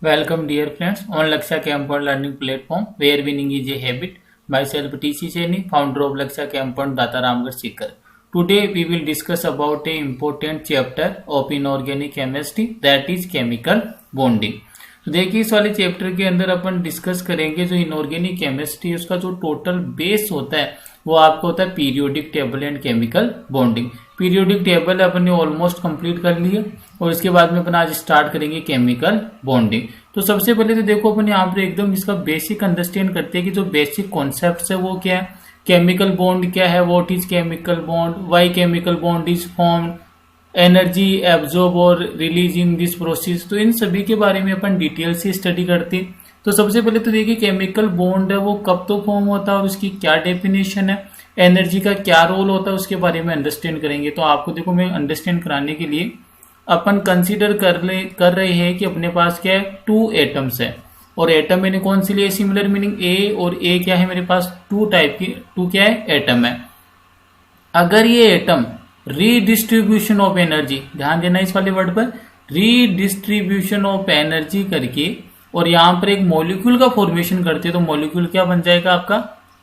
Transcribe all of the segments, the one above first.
Welcome dear friends on Laksha Compound Learning Platform where winning is a habit. Myself TC Saini, founder of Laksha Compound Data Ramgarh Sikar. Today we will discuss about a important chapter of inorganic chemistry that is chemical bonding. तो देखिए इस वाले chapter के अंदर अपन discuss करेंगे जो inorganic chemistry है उसका जो टोटल बेस होता है वो आपको होता है periodic table and chemical bonding. Periodic table अपन ने ऑलमोस्ट कंप्लीट कर लिया और इसके बाद में अपन आज स्टार्ट करेंगे केमिकल बॉन्डिंग। तो सबसे पहले तो देखो अपन यहाँ पर एकदम इसका बेसिक अंडरस्टैंड करते हैं कि जो बेसिक कॉन्सेप्ट है वो क्या है, केमिकल बॉन्ड क्या है, what is chemical bond, why chemical bond is formed, energy absorb और रिलीज इन दिस प्रोसेस। तो इन सभी के बारे में अपन डिटेल से स्टडी करते हैं। तो सबसे पहले तो देखिए केमिकल बॉन्ड है वो कब तो फॉर्म होता है और उसकी क्या डेफिनेशन है, एनर्जी का क्या रोल होता है उसके बारे में अंडरस्टैंड करेंगे। तो आपको देखो मैं अंडरस्टैंड कराने के लिए अपन कंसिडर कर रहे हैं कि अपने पास क्या है, टू एटम्स है और एटम मैंने कौन सी लिए, सिमिलर मीनिंग ए, और ए क्या है मेरे पास टू टाइप की, टू क्या है एटम है। अगर ये एटम रीडिस्ट्रीब्यूशन ऑफ एनर्जी, ध्यान देना इस वाले वर्ड पर, रीडिस्ट्रीब्यूशन ऑफ एनर्जी करके और यहां पर एक मॉलिक्यूल का फॉर्मेशन करते हैं तो मॉलिक्यूल क्या बन जाएगा आपका,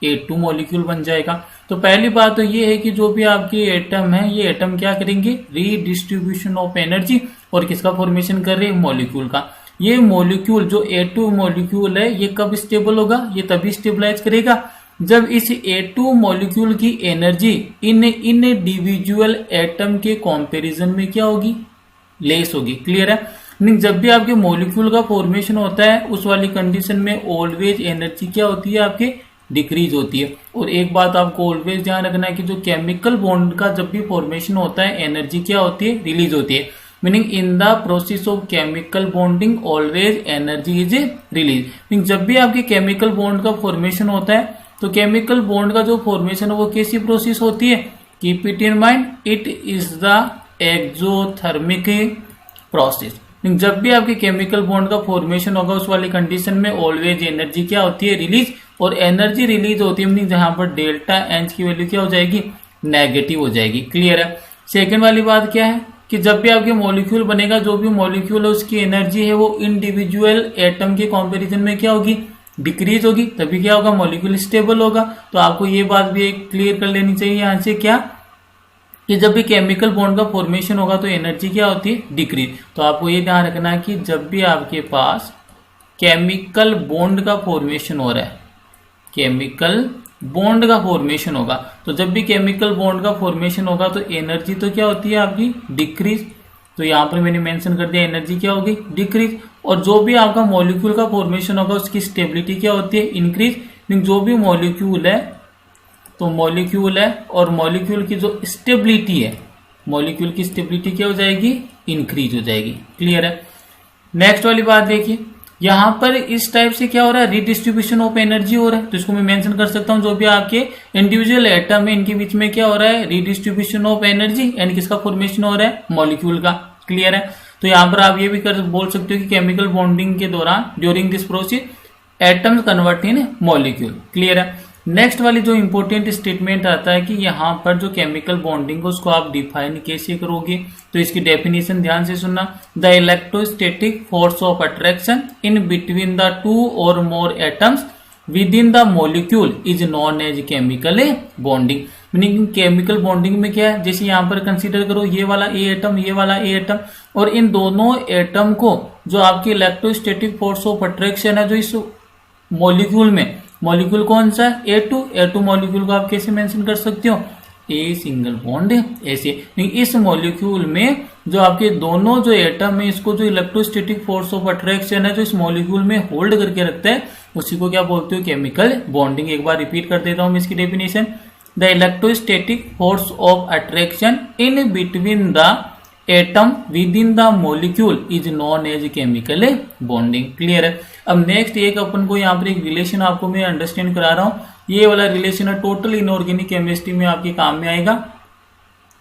A2 मॉलिक्यूल बन जाएगा। तो पहली बात तो ये है कि जो भी आपके एटम है ये एटम क्या करेंगे, रीडिस्ट्रीब्यूशन ऑफ एनर्जी और किसका फॉर्मेशन कर रहे हैं, मॉलिक्यूल का। ये मॉलिक्यूल जो A2 मॉलिक्यूल है ये कब स्टेबल होगा, ये तभी स्टेबलाइज करेगा जब इस A2 मॉलिक्यूल की एनर्जी इन इंडिविजुअल एटम के कंपैरिजन में क्या होगी, लेस होगी। क्लियर है। जब भी आपके मॉलिक्यूल का फॉर्मेशन होता है उस वाली कंडीशन में ऑलवेज एनर्जी क्या होती है आपके, डिक्रीज होती है। और एक बात आपको ऑलवेज ध्यान रखना है कि जो केमिकल बॉन्ड का जब भी फॉर्मेशन होता है एनर्जी क्या होती है, रिलीज होती है। Meaning in the process of chemical bonding always energy is release. Meaning जब भी आपके केमिकल बॉन्ड का फॉर्मेशन होता है तो केमिकल बॉन्ड का जो फॉर्मेशन है वो कैसी प्रोसेस होती है, keep it in mind, it is the exothermic process. जब भी आपके केमिकल बॉन्ड का फॉर्मेशन होगा उस वाली कंडीशन में ऑलवेज एनर्जी क्या होती है, रिलीज। और एनर्जी रिलीज होती है मीनिंग जहां पर डेल्टा एच की वैल्यू क्या हो जाएगी, नेगेटिव हो जाएगी। क्लियर है। सेकेंड वाली बात क्या है कि जब भी आपके मॉलिक्यूल बनेगा जो भी मॉलिक्यूल है उसकी एनर्जी है वो इंडिविजुअल एटम के कंपैरिजन में क्या होगी, डिक्रीज होगी, तभी क्या होगा, मॉलिक्यूल स्टेबल होगा। तो आपको ये बात भी एक क्लियर कर लेनी चाहिए यहाँ से क्या, कि जब भी केमिकल बॉन्ड का फॉर्मेशन होगा तो एनर्जी क्या होती है, डिक्रीज। तो आपको ये ध्यान रखना है कि जब भी आपके पास केमिकल बॉन्ड का फॉर्मेशन हो रहा है, केमिकल बॉन्ड का फॉर्मेशन होगा तो जब भी केमिकल बॉन्ड का फॉर्मेशन होगा तो एनर्जी तो क्या होती है आपकी, डिक्रीज। तो यहाँ पर मैंने मेंशन कर दिया एनर्जी क्या होगी, डिक्रीज। और जो भी आपका मॉलिक्यूल का फॉर्मेशन होगा उसकी स्टेबिलिटी क्या होती है, इंक्रीज। जो भी मॉलिक्यूल है तो मॉलिक्यूल है और मॉलिक्यूल की जो स्टेबिलिटी है, मॉलिक्यूल की स्टेबिलिटी क्या हो जाएगी, इंक्रीज हो जाएगी। क्लियर है। नेक्स्ट वाली बात देखिए, यहां पर इस टाइप से क्या हो रहा है, रीडिस्ट्रीब्यूशन ऑफ एनर्जी हो रहा है। तो इसको मैं मेंशन कर सकता हूं जो भी आपके इंडिविजुअल एटम है इनके बीच में क्या हो रहा है, रीडिस्ट्रीब्यूशन ऑफ एनर्जी एंड किसका फॉर्मेशन हो रहा है, मॉलिक्यूल का। क्लियर है। तो यहां पर आप ये भी बोल सकते हो कि केमिकल बॉन्डिंग के दौरान during this process atoms convert in molecule. Clear है। नेक्स्ट वाली जो इंपॉर्टेंट स्टेटमेंट आता है कि यहाँ पर जो केमिकल बॉन्डिंग है उसको आप डिफाइन कैसे करोगे, तो इसकी डेफिनेशन ध्यान से सुनना। The electrostatic force of attraction in between the two or more atoms with in the molecule is known as chemical bonding. Meaning chemical bonding में क्या है, जैसे यहाँ पर कंसीडर करो ये वाला ए एटम, ये वाला ए एटम, और इन दोनों एटम को जो आपकी इलेक्ट्रोस्टैटिक फोर्स ऑफ अट्रैक्शन है जो इस मॉलिक्यूल में, मॉलिक्यूल कौन सा है, A2 मॉलिक्यूल को आप कैसे मेंशन कर सकते हो, ए सिंगल बॉन्ड ऐसे। इस मॉलिक्यूल में जो आपके दोनों जो एटम है इसको जो इलेक्ट्रोस्टैटिक फोर्स ऑफ अट्रैक्शन है जो इस मॉलिक्यूल में होल्ड करके रखता है उसी को क्या बोलते हो, केमिकल बॉन्डिंग। एक बार रिपीट कर देता हूं इसकी definition, the electrostatic force of attraction in between the atom with in the molecule is known as chemical bonding. Clear है। अब नेक्स्ट एक अपन को यहाँ पर एक रिलेशन आपको मैं अंडरस्टैंड करा रहा हूँ, ये वाला रिलेशन है टोटल इनऑर्गेनिक केमिस्ट्री में आपके काम में आएगा।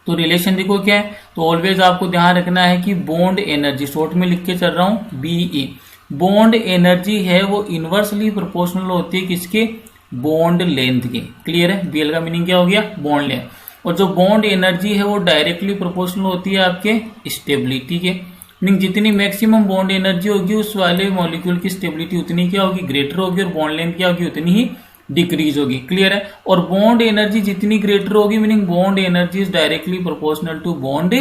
तो रिलेशन देखो क्या है, तो ऑलवेज आपको ध्यान रखना है कि बॉन्ड एनर्जी, शॉर्ट में लिख के चल रहा हूँ BE, बॉन्ड एनर्जी है वो इनवर्सली प्रोपोर्शनल होती है किसके, बॉन्ड लेंथ के। क्लियर है। BL का मीनिंग क्या हो गया, बॉन्ड लेंथ। और जो बॉन्ड एनर्जी है वो डायरेक्टली प्रोपोर्शनल होती है आपके स्टेबिलिटी के। मीनिंग जितनी मैक्सिमम बॉन्ड एनर्जी होगी उस वाले मॉलिक्यूल की स्टेबिलिटी उतनी क्या होगी, ग्रेटर होगी, और बॉन्ड लेंथ क्या होगी, उतनी ही डिक्रीज होगी। क्लियर है। और बॉन्ड एनर्जी जितनी ग्रेटर होगी meaning bond energy is directly proportional to bond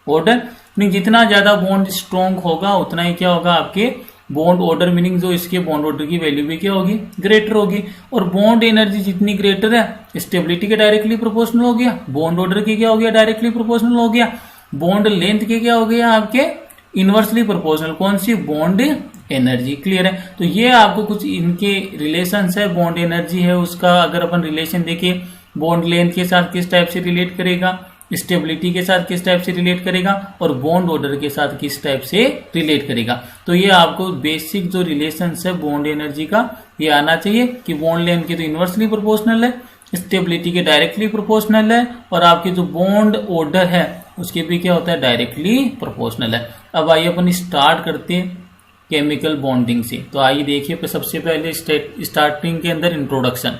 order, meaning जितना ज्यादा बॉन्ड स्ट्रॉन्ग होगा उतना ही क्या होगा, आपके बॉन्ड ऑर्डर मीनिंग जो इसके बॉन्ड ऑर्डर की वैल्यू भी क्या होगी, ग्रेटर होगी। और बॉन्ड एनर्जी जितनी ग्रेटर है स्टेबिलिटी के डायरेक्टली प्रोपोर्शनल हो गया, बॉन्ड ऑर्डर की क्या हो गया, डायरेक्टली प्रोपोर्शनल हो गया, बॉन्ड लेंथ के क्या हो गया, आपके इनवर्सली प्रोपोर्शनल, कौन सी, बॉन्ड एनर्जी। क्लियर है। तो ये आपको कुछ इनके रिलेशंस है, बॉन्ड एनर्जी है उसका अगर अपन रिलेशन देखें, बॉन्ड लेंथ के साथ किस टाइप से रिलेट करेगा, स्टेबिलिटी के साथ किस टाइप से रिलेट करेगा, और बॉन्ड ऑर्डर के साथ किस टाइप से रिलेट करेगा। तो ये आपको बेसिक जो रिलेशंस है बॉन्ड एनर्जी का ये आना चाहिए कि बॉन्ड लेंथ की तो इनवर्सली प्रोपोर्शनल है, स्टेबिलिटी के डायरेक्टली प्रोपोर्शनल है, और आपकी जो बॉन्ड ऑर्डर है उसके भी क्या होता है, डायरेक्टली प्रोपोर्शनल है। अब आइए अपन स्टार्ट करते हैं केमिकल बॉन्डिंग से। तो आइए देखिए सबसे पहले स्टार्टिंग के अंदर इंट्रोडक्शन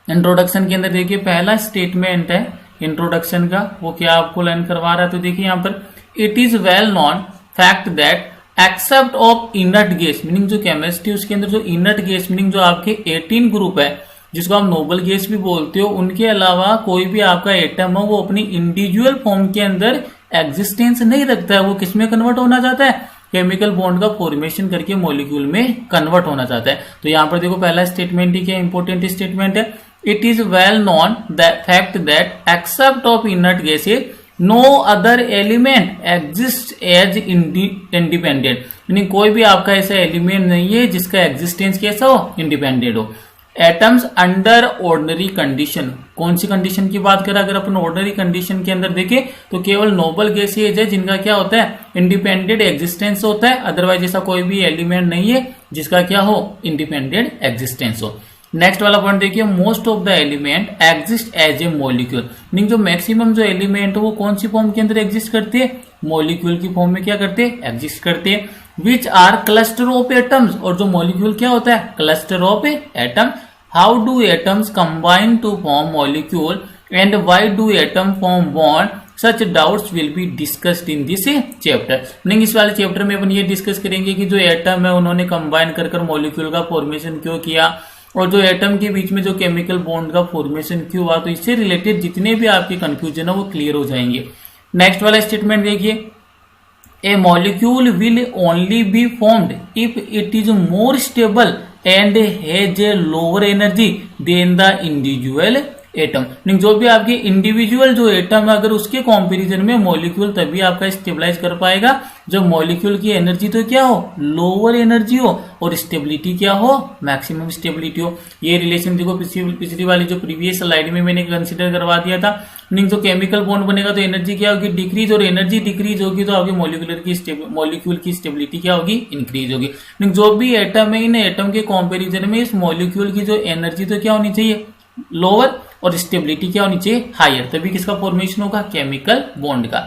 के अंदर देखिए पहला स्टेटमेंट है इंट्रोडक्शन का, वो क्या आपको लर्न करवा रहा है। तो देखिए यहाँ पर it is well known fact that except of inert gas, meaning जो केमिस्ट्री उसके अंदर जो इनर्ट गैस मीनिंग जो आपके 18 ग्रुप है जिसको आप नोबल गैस भी बोलते हो, उनके अलावा कोई भी आपका एटम हो वो अपनी इंडिविजुअल फॉर्म के अंदर एग्जिस्टेंस नहीं रखता है, वो किसमें कन्वर्ट होना चाहता है, केमिकल बॉन्ड का फॉर्मेशन करके मॉलिक्यूल में कन्वर्ट होना चाहता है। तो यहाँ पर देखो पहला स्टेटमेंट ही क्या इंपॉर्टेंट स्टेटमेंट है, it is well known that fact that except of inert gases no other element exist as independent, meaning कोई भी आपका ऐसा एलिमेंट नहीं है जिसका एग्जिस्टेंस कैसा हो, इंडिपेंडेंट हो। एटम्स अंडर ऑर्डिनरी कंडीशन, कौन सी कंडीशन की बात करें, अगर अपन ऑर्डिनरी कंडीशन के अंदर देखें तो केवल नोबल गैसेज है जिनका क्या होता है, इंडिपेंडेंट एग्जिस्टेंस होता है, अदरवाइज ऐसा कोई भी एलिमेंट नहीं है जिसका क्या हो, इंडिपेंडेंट एग्जिस्टेंस हो। नेक्स्ट वाला पॉइंट देखिए, most of the element exist as a molecule, meaning जो मैक्सिमम जो एलिमेंट है वो कौन सी फॉर्म के अंदर एग्जिस्ट करते हैं, मॉलिक्यूल की फॉर्म में क्या करते हैं, एग्जिस्ट करते हैं। Which are cluster of atoms, और जो मॉलिक्यूल क्या होता है, cluster of atom. How do atoms combine to form molecule and why do atom form bond, such doubts will be discussed in this chapter. Meaning इस वाले chapter में अपन ये discuss करेंगे कि जो एटम है उन्होंने कंबाइन कर मॉलिक्यूल का फॉर्मेशन क्यों किया, और जो एटम के बीच में जो केमिकल बॉन्ड का फॉर्मेशन क्यों हुआ, तो इससे रिलेटेड जितने भी आपके कंफ्यूजन है वो क्लियर हो जाएंगे। नेक्स्ट वाला स्टेटमेंट देखिए, a molecule will only be formed if it is more stable and has a lower energy than the individual atom, जो भी आपके इंडिविजुअल जो एटम है अगर उसके कंपैरिजन में मॉलिक्यूल तभी आपका स्टेबलाइज कर पाएगा जब मॉलिक्यूल की एनर्जी तो क्या हो, लोअर एनर्जी हो, और स्टेबिलिटी क्या हो, मैक्सिमम स्टेबिलिटी हो। ये रिलेशन देखो पिछली वाली जो प्रीवियस स्लाइड में मैंने कंसीडर करवा दिया था, मीनिंग जो केमिकल बॉन्ड बनेगा तो एनर्जी क्या होगी, डिक्रीज, और एनर्जी डिक्रीज होगी तो आपके मॉलिक्यूल की स्टेबिलिटी क्या होगी, इंक्रीज होगी। मीनिंग जो भी एटम है इन एटम के कंपैरिजन में इस मॉलिक्यूल की जो एनर्जी तो क्या होनी चाहिए, लोअर, और स्टेबिलिटी क्या होनी चाहिए, हायर, तभी किसका फॉर्मेशन होगा, केमिकल बॉन्ड का।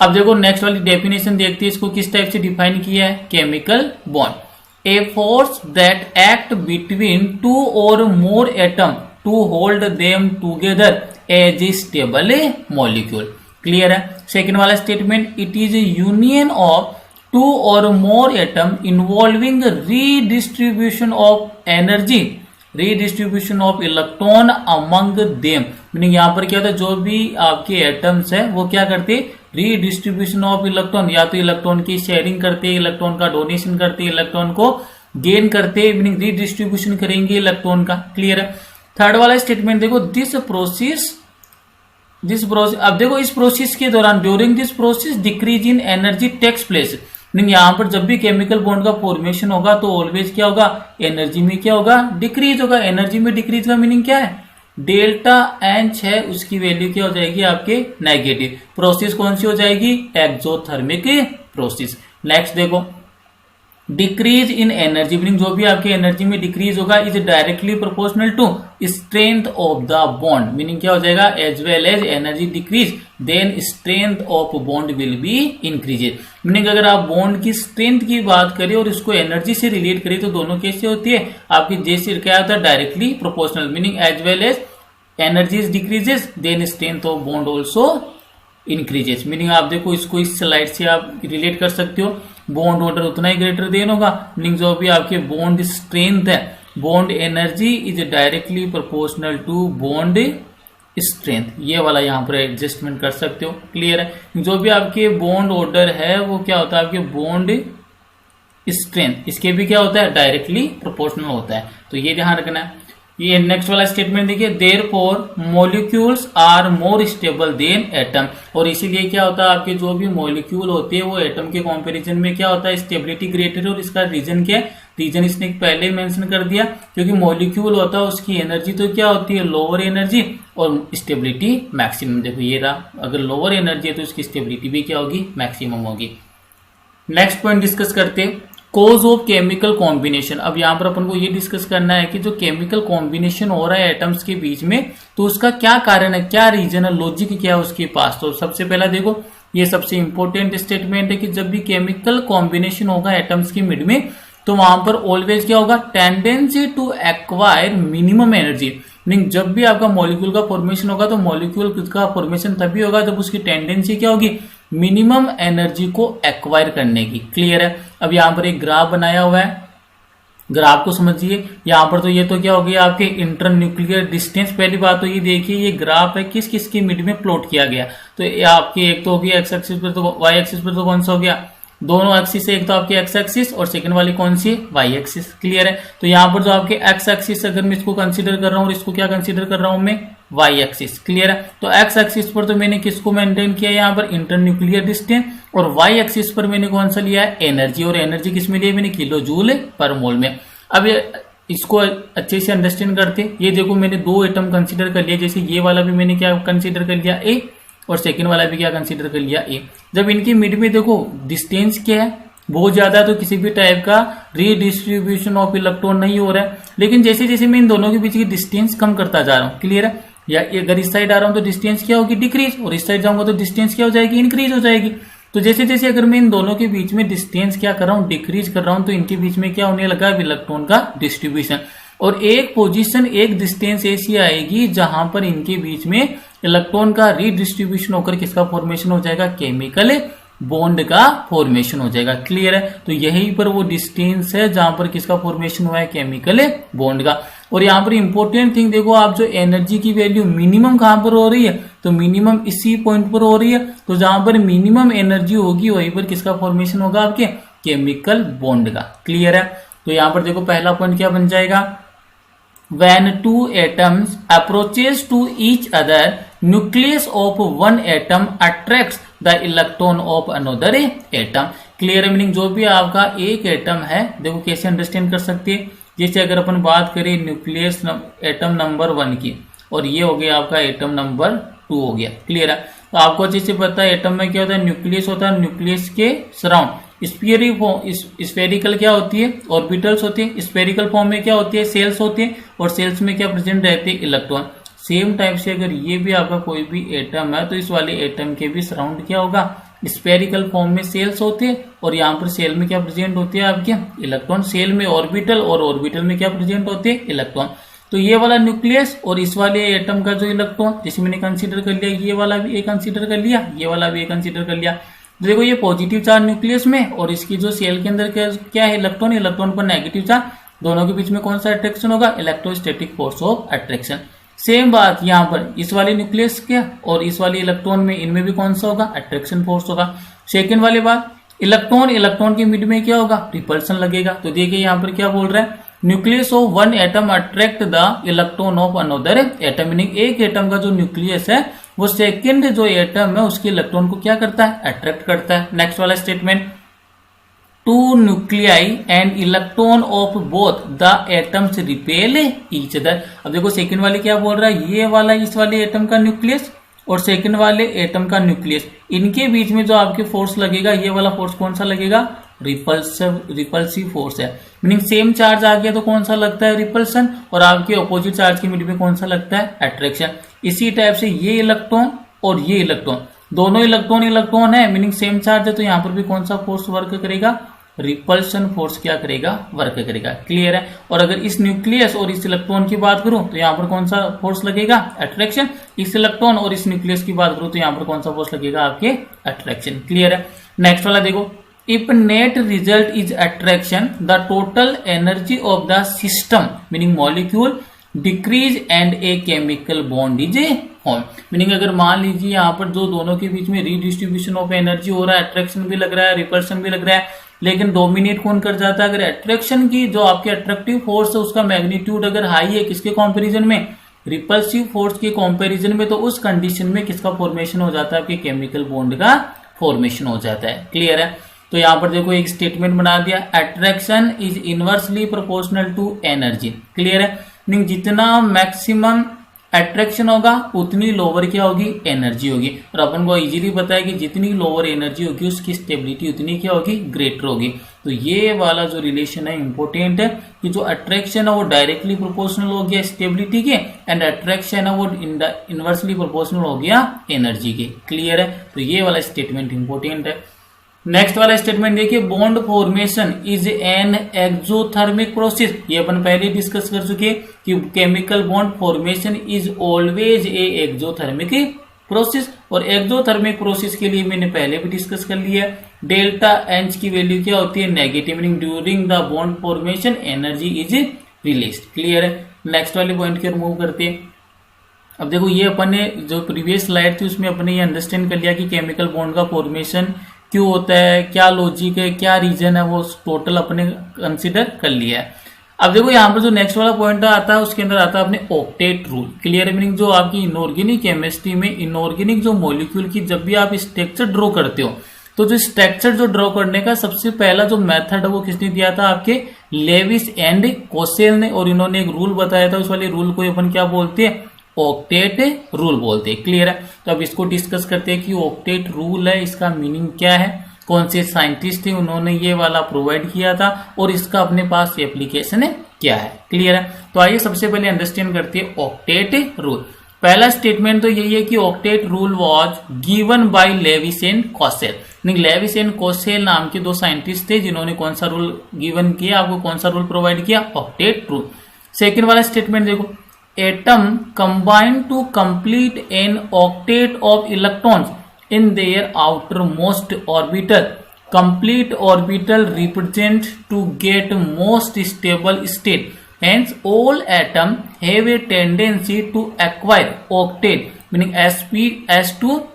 अब देखो नेक्स्ट वाली डेफिनेशन देखते हैं, इसको किस टाइप से डिफाइन किया है, chemical bond, a force that act between two or more atom to hold them together as a stable molecule. Clear है। सेकेंड वाला statement, it is union of two or more atom involving redistribution of energy, redistribution of electron among them, meaning यहाँ पर क्या होता है, जो भी आपके एटम्स है वो क्या करते हैं, रीडिस्ट्रीब्यूशन ऑफ इलेक्ट्रॉन, या तो इलेक्ट्रॉन की शेयरिंग करते हैं, इलेक्ट्रॉन का डोनेशन करते हैं, इलेक्ट्रॉन को गेन करते हैं, मीनिंग रीडिस्ट्रीब्यूशन करेंगे इलेक्ट्रॉन का। क्लियर है। थर्ड वाला स्टेटमेंट देखो, दिस प्रोसेस, अब देखो इस प्रोसेस के दौरान, during this process decrease in energy takes place, meaning यहाँ पर जब भी केमिकल बॉन्ड का फॉर्मेशन होगा तो ऑलवेज क्या होगा, एनर्जी में क्या होगा, डिक्रीज होगा। एनर्जी में डिक्रीज का मीनिंग क्या है, डेल्टा एच है उसकी वैल्यू क्या हो जाएगी आपके नेगेटिव। प्रोसेस कौन सी हो जाएगी, एक्सोथर्मिक प्रोसेस। नेक्स्ट देखो, डिक्रीज इन एनर्जी, मीनिंग जो भी आपके एनर्जी में डिक्रीज होगा is directly proportional to strength of the bond, meaning क्या हो जाएगा, as well as energy decrease then strength of bond will be increases. Meaning अगर आप बॉन्ड की स्ट्रेंथ की बात करें और इसको एनर्जी से रिलेट करें तो दोनों कैसे होती है आपकी, जैसे क्या होता है, directly proportional, meaning as well as energy decreases then strength of bond also increases. Meaning आप देखो इसको इस स्लाइड से आप रिलेट कर सकते हो, बॉन्ड ऑर्डर उतना ही ग्रेटर देन होगा, मीनिंग जो भी आपके बॉन्ड स्ट्रेंथ है, bond energy is directly proportional to bond strength. ये वाला यहाँ पर एडजस्टमेंट कर सकते हो, क्लियर है। जो भी आपके बॉन्ड ऑर्डर है वो क्या होता है, आपके बॉन्ड स्ट्रेंथ, इसके भी क्या होता है, डायरेक्टली प्रोपोर्शनल होता है। तो ये ध्यान रखना है। ये नेक्स्ट वाला स्टेटमेंट देखिए, therefore molecules are more stable than atom. और इसीलिए क्या होता है, आपके जो भी मॉलिक्यूल होते हैं वो एटम के कंपैरिजन में क्या होता है, स्टेबिलिटी ग्रेटर है। और इसका रीजन क्या है, रीजन इसने पहले मेंशन कर दिया, क्योंकि मॉलिक्यूल होता है उसकी एनर्जी तो क्या होती है, लोअर एनर्जी, और स्टेबिलिटी मैक्सिमम। देखो ये रहा, अगर लोअर एनर्जी है तो उसकी स्टेबिलिटी भी क्या होगी, मैक्सिमम होगी। नेक्स्ट पॉइंट डिस्कस करते हैं, कोज ऑफ केमिकल कॉम्बिनेशन। अब यहाँ पर अपन को ये डिस्कस करना है कि जो केमिकल कॉम्बिनेशन हो रहा है एटम्स के बीच में, तो उसका क्या कारण है, क्या रीजन है, लॉजिक क्या है उसके पास। तो सबसे पहला देखो, ये सबसे इंपॉर्टेंट स्टेटमेंट है कि जब भी केमिकल कॉम्बिनेशन होगा एटम्स के मिड में, तो वहां पर ऑलवेज क्या होगा, tendency to acquire minimum energy. Meaning जब भी आपका मॉलिक्यूल का फॉर्मेशन होगा तो मॉलिक्यूल का फॉर्मेशन तभी होगा जब उसकी टेंडेंसी क्या होगी, मिनिमम एनर्जी को एक्वायर करने की। क्लियर है। अब यहाँ पर एक ग्राफ बनाया हुआ है, ग्राफ को समझिए। यहाँ पर तो ये तो क्या हो गया, आपके इंटर न्यूक्लियर डिस्टेंस। पहली बात तो ये देखिए, ये ग्राफ है किस किस के मिड में प्लॉट किया गया। तो ये आपके एक तो हो गया एक्स एक्सिस पर, तो वाई एक्सिस पर तो कौन सा हो गया, दोनों एक्सिस है, एक तो आपके एक्स एक्सिस और सेकंड वाली कौन सी, वाई एक्सिस। क्लियर है। तो यहाँ पर जो आपके एक्स एक्सिस, अगर मैं इसको कंसीडर कर रहा हूँ और इसको क्या कंसीडर कर रहा हूँ मैं, वाई एक्सिस। क्लियर है। तो एक्स एक्सिस पर तो मैंने किसको मेंटेन किया, यहाँ पर इंटर न्यूक्लियर डिस्टेंस, और वाई एक्सिस पर मैंने कौन सा लिया है, एनर्जी। और एनर्जी किस में लिया, मैंने किलो जूल पर मोल में। अब इसको अच्छे से अंडरस्टैंड करते, ये देखो मैंने दो एटम कंसीडर कर लिया, जैसे ये वाला भी मैंने क्या कंसीडर कर लिया, ए, और सेकेंड वाला भी क्या कंसीडर कर लिया, ए। जब इनके मिड में देखो डिस्टेंस क्या है, बहुत ज्यादा, तो किसी भी टाइप का रीडिस्ट्रीब्यूशन ऑफ इलेक्ट्रॉन नहीं हो रहा है। लेकिन जैसे जैसे मैं इन दोनों के बीच की डिस्टेंस कम करता जा रहा हूँ, क्लियर है, या अगर इस साइड आ रहा हूं तो डिस्टेंस क्या होगी, डिक्रीज, और इस साइड जाऊंगा तो डिस्टेंस क्या हो जाएगी, इंक्रीज हो जाएगी। तो जैसे जैसे अगर मैं इन दोनों के बीच में डिस्टेंस क्या कर रहा हूँ, डिक्रीज कर रहा हूं, तो इनके बीच में क्या होने लगा, इलेक्ट्रॉन का डिस्ट्रीब्यूशन। और एक पोजीशन, एक डिस्टेंस ऐसी आएगी जहां पर इनके बीच में इलेक्ट्रॉन का रीडिस्ट्रीब्यूशन होकर किसका फॉर्मेशन हो जाएगा, केमिकल बॉन्ड का फॉर्मेशन हो जाएगा। क्लियर है। तो यहीं पर वो डिस्टेंस है जहां पर किसका फॉर्मेशन हुआ है, केमिकल बॉन्ड का। और यहाँ पर इंपॉर्टेंट थिंग देखो, आप जो एनर्जी की वैल्यू मिनिमम कहां पर हो रही है, तो मिनिमम इसी पॉइंट पर हो रही है। तो जहां पर मिनिमम एनर्जी होगी वहीं पर किसका फॉर्मेशन होगा, आपके केमिकल बॉन्ड का। क्लियर है। तो यहाँ पर देखो पहला पॉइंट क्या बन जाएगा, when two atoms approaches to each other, nucleus of one atom attracts the electron of another atom। Clear meaning जो भी आपका एक एटम है, देखो कैसे अंडरस्टैंड कर सकते हैं। जैसे अगर अपन बात करें न्यूक्लियस एटम नंबर 1 की, और ये हो गया आपका एटम नंबर 2 हो गया। क्लियर है। तो आपको अच्छे से पता है एटम में क्या होता है, न्यूक्लियस होता है, न्यूक्लियस के सराउंड स्फेरिकल क्या होती है, ऑर्बिटल्स होती है। स्फेरिकल फॉर्म में क्या होती है, सेल्स होती है, और सेल्स में क्या प्रेजेंट रहते हैं, इलेक्ट्रॉन। सेम टाइप से अगर ये भी आपका कोई भी एटम है, तो इस वाले एटम के भी सराउंड क्या होगा, स्फेरिकल फॉर्म में सेल्स होते हैं, और यहाँ पर सेल में क्या प्रेजेंट होती है, आपके इलेक्ट्रॉन। सेल में ऑर्बिटल, और ऑर्बिटल में क्या प्रेजेंट होते हैं, इलेक्ट्रॉन। तो ये वाला न्यूक्लियस और इस वाले एटम का जो इलेक्ट्रॉन, जैसे मैंने कंसीडर कर लिया, ये वाला भी एक कंसीडर कर लिया, ये वाला भी एक कंसीडर कर लिया। देखो ये पॉजिटिव चार्ज न्यूक्लियस में, और इसकी जो सेल के अंदर क्या है, इलेक्ट्रॉन, इलेक्ट्रॉन पर नेगेटिव चार्ज, दोनों के बीच में कौन सा अट्रैक्शन होगा, electrostatic force of attraction. Same बात यहाँ पर इस वाले न्यूक्लियस के और इस वाले इलेक्ट्रॉन में, इनमें भी कौन सा होगा, अट्रैक्शन फोर्स होगा। सेकेंड वाली बात, इलेक्ट्रॉन के मिड में क्या होगा, रिपल्सन लगेगा। तो देखिए यहाँ पर क्या बोल रहा है, nucleus of one atom attract the electron of another atom. Meaning एक एटम का जो न्यूक्लियस है वो सेकंड जो एटम है उसके इलेक्ट्रॉन को क्या करता है, अट्रैक्ट करता है। नेक्स्ट वाला statement, two nuclei and electron of both the atoms repel each other. अब देखो सेकंड वाले क्या बोल रहा है, ये वाला इस वाले एटम का न्यूक्लियस और सेकंड वाले एटम का न्यूक्लियस, इनके बीच में जो आपके फोर्स लगेगा, ये वाला फोर्स कौन सा लगेगा, रिपल्सिव फोर्स है। मीनिंग सेम चार्ज आ गया तो कौन सा लगता है, रिपल्सन, और आपके अपोजिट चार्ज के मिड में कौन सा लगता है, अट्रैक्शन। इसी टाइप से ये इलेक्ट्रॉन और ये इलेक्ट्रॉन, दोनों इलेक्ट्रॉन है, मीनिंग सेम चार्ज है, तो यहाँ पर भी कौन सा फोर्स वर्क करेगा, रिपल्शन फोर्स क्या करेगा, वर्क करेगा। क्लियर है। और अगर इस न्यूक्लियस और इस इलेक्ट्रॉन की बात करूं तो यहाँ पर कौन सा फोर्स लगेगा, अट्रैक्शन। इस इलेक्ट्रॉन और इस न्यूक्लियस की बात करूं तो यहाँ पर कौन सा फोर्स लगेगा, आपके अट्रैक्शन। क्लियर है। नेक्स्ट वाला देखो, if net result is attraction, the total energy of the system meaning molecule decrease and a chemical bond is formed। Meaning अगर मान लीजिए यहाँ पर जो दोनों के बीच में रीडिस्ट्रीब्यूशन ऑफ एनर्जी हो रहा है, अट्रैक्शन भी लग रहा है, रिपल्शन भी लग रहा है, लेकिन डोमिनेट कौन कर जाता है, अगर अट्रैक्शन की जो आपके अट्रैक्टिव फोर्स है उसका मैग्नीट्यूड अगर हाई है किसके कंपैरिजन में, रिपल्सिव फोर्स के कंपैरिजन में, तो उस कंडीशन में किसका फॉर्मेशन हो जाता है, आपके केमिकल बॉन्ड का फॉर्मेशन हो जाता है। क्लियर है। तो यहां पर देखो एक स्टेटमेंट बना दिया, attraction is inversely proportional to energy. Clear है। मीनिंग जितना मैक्सिमम अट्रैक्शन होगा उतनी लोअर क्या होगी, एनर्जी होगी। और अपन को इजीली पता है कि जितनी लोअर एनर्जी होगी उसकी स्टेबिलिटी उतनी क्या होगी, ग्रेटर होगी। तो ये वाला जो रिलेशन है इंपॉर्टेंट है कि जो अट्रैक्शन है वो डायरेक्टली प्रोपोर्शनल हो गया स्टेबिलिटी के, एंड अट्रैक्शन है वो इनवर्सली प्रोपोर्शनल हो गया एनर्जी के। क्लियर है। तो ये वाला स्टेटमेंट इंपॉर्टेंट है। नेक्स्ट वाला स्टेटमेंट देखिए, bond formation is an exothermic process. ये अपन पहले डिस्कस कर चुके हैं कि chemical bond formation is always a exothermic process, और एक्सोथर्मिक प्रोसेस के लिए मैंने पहले भी डिस्कस कर लिया। डेल्टा एच की वैल्यू क्या होती है, negative. Meaning during the bond formation energy is released. Clear है। नेक्स्ट वाले पॉइंट के रिमूव करते हैं। अब देखो ये अपन ने जो प्रीवियस स्लाइड थी उसमें अपने ये अंडरस्टैंड कर लिया कि केमिकल बॉन्ड का फॉर्मेशन क्यों होता है, क्या लॉजिक है, क्या रीजन है, वो टोटल अपने कंसीडर कर लिया है। अब देखो यहाँ पर जो नेक्स्ट वाला पॉइंट आता है उसके अंदर आता है अपने ऑक्टेट रूल। क्लियर है। मीनिंग जो आपकी इनऑर्गेनिक केमिस्ट्री में इनऑर्गेनिक जो मॉलिक्यूल की जब भी आप स्ट्रक्चर ड्रॉ करते हो तो जो स्ट्रक्चर जो ड्रॉ करने का सबसे पहला जो मेथड है वो किसने दिया था, आपके लेविस एंड कोसेल ने। और इन्होंने एक रूल बताया था, उस वाले रूल को अपन क्या बोलते हैं, ऑक्टेट रूल बोलते हैं। क्लियर है। तो अब इसको डिस्कस करते हैं कि ऑक्टेट रूल है, इसका मीनिंग क्या है, कौन से साइंटिस्ट थे उन्होंने ये वाला प्रोवाइड किया था, और इसका अपने पास एप्लीकेशन है क्या है। क्लियर है। तो आइए सबसे पहले अंडरस्टैंड करते हैं ऑक्टेट रूल। पहला स्टेटमेंट तो यही है कि octet rule was given by Lewis and Kossel. Lewis and Kossel नाम के दो साइंटिस्ट थे जिन्होंने कौन सा रूल गिवन किया, आपको कौन सा रूल प्रोवाइड किया, ऑक्टेट रूल। सेकेंड वाला स्टेटमेंट देखो, atom combine to complete an octet of electrons in their outermost orbital. Complete orbital represent to get most stable state. Hence, all atoms have a tendency to acquire octet, meaning sp(s)(p)(6)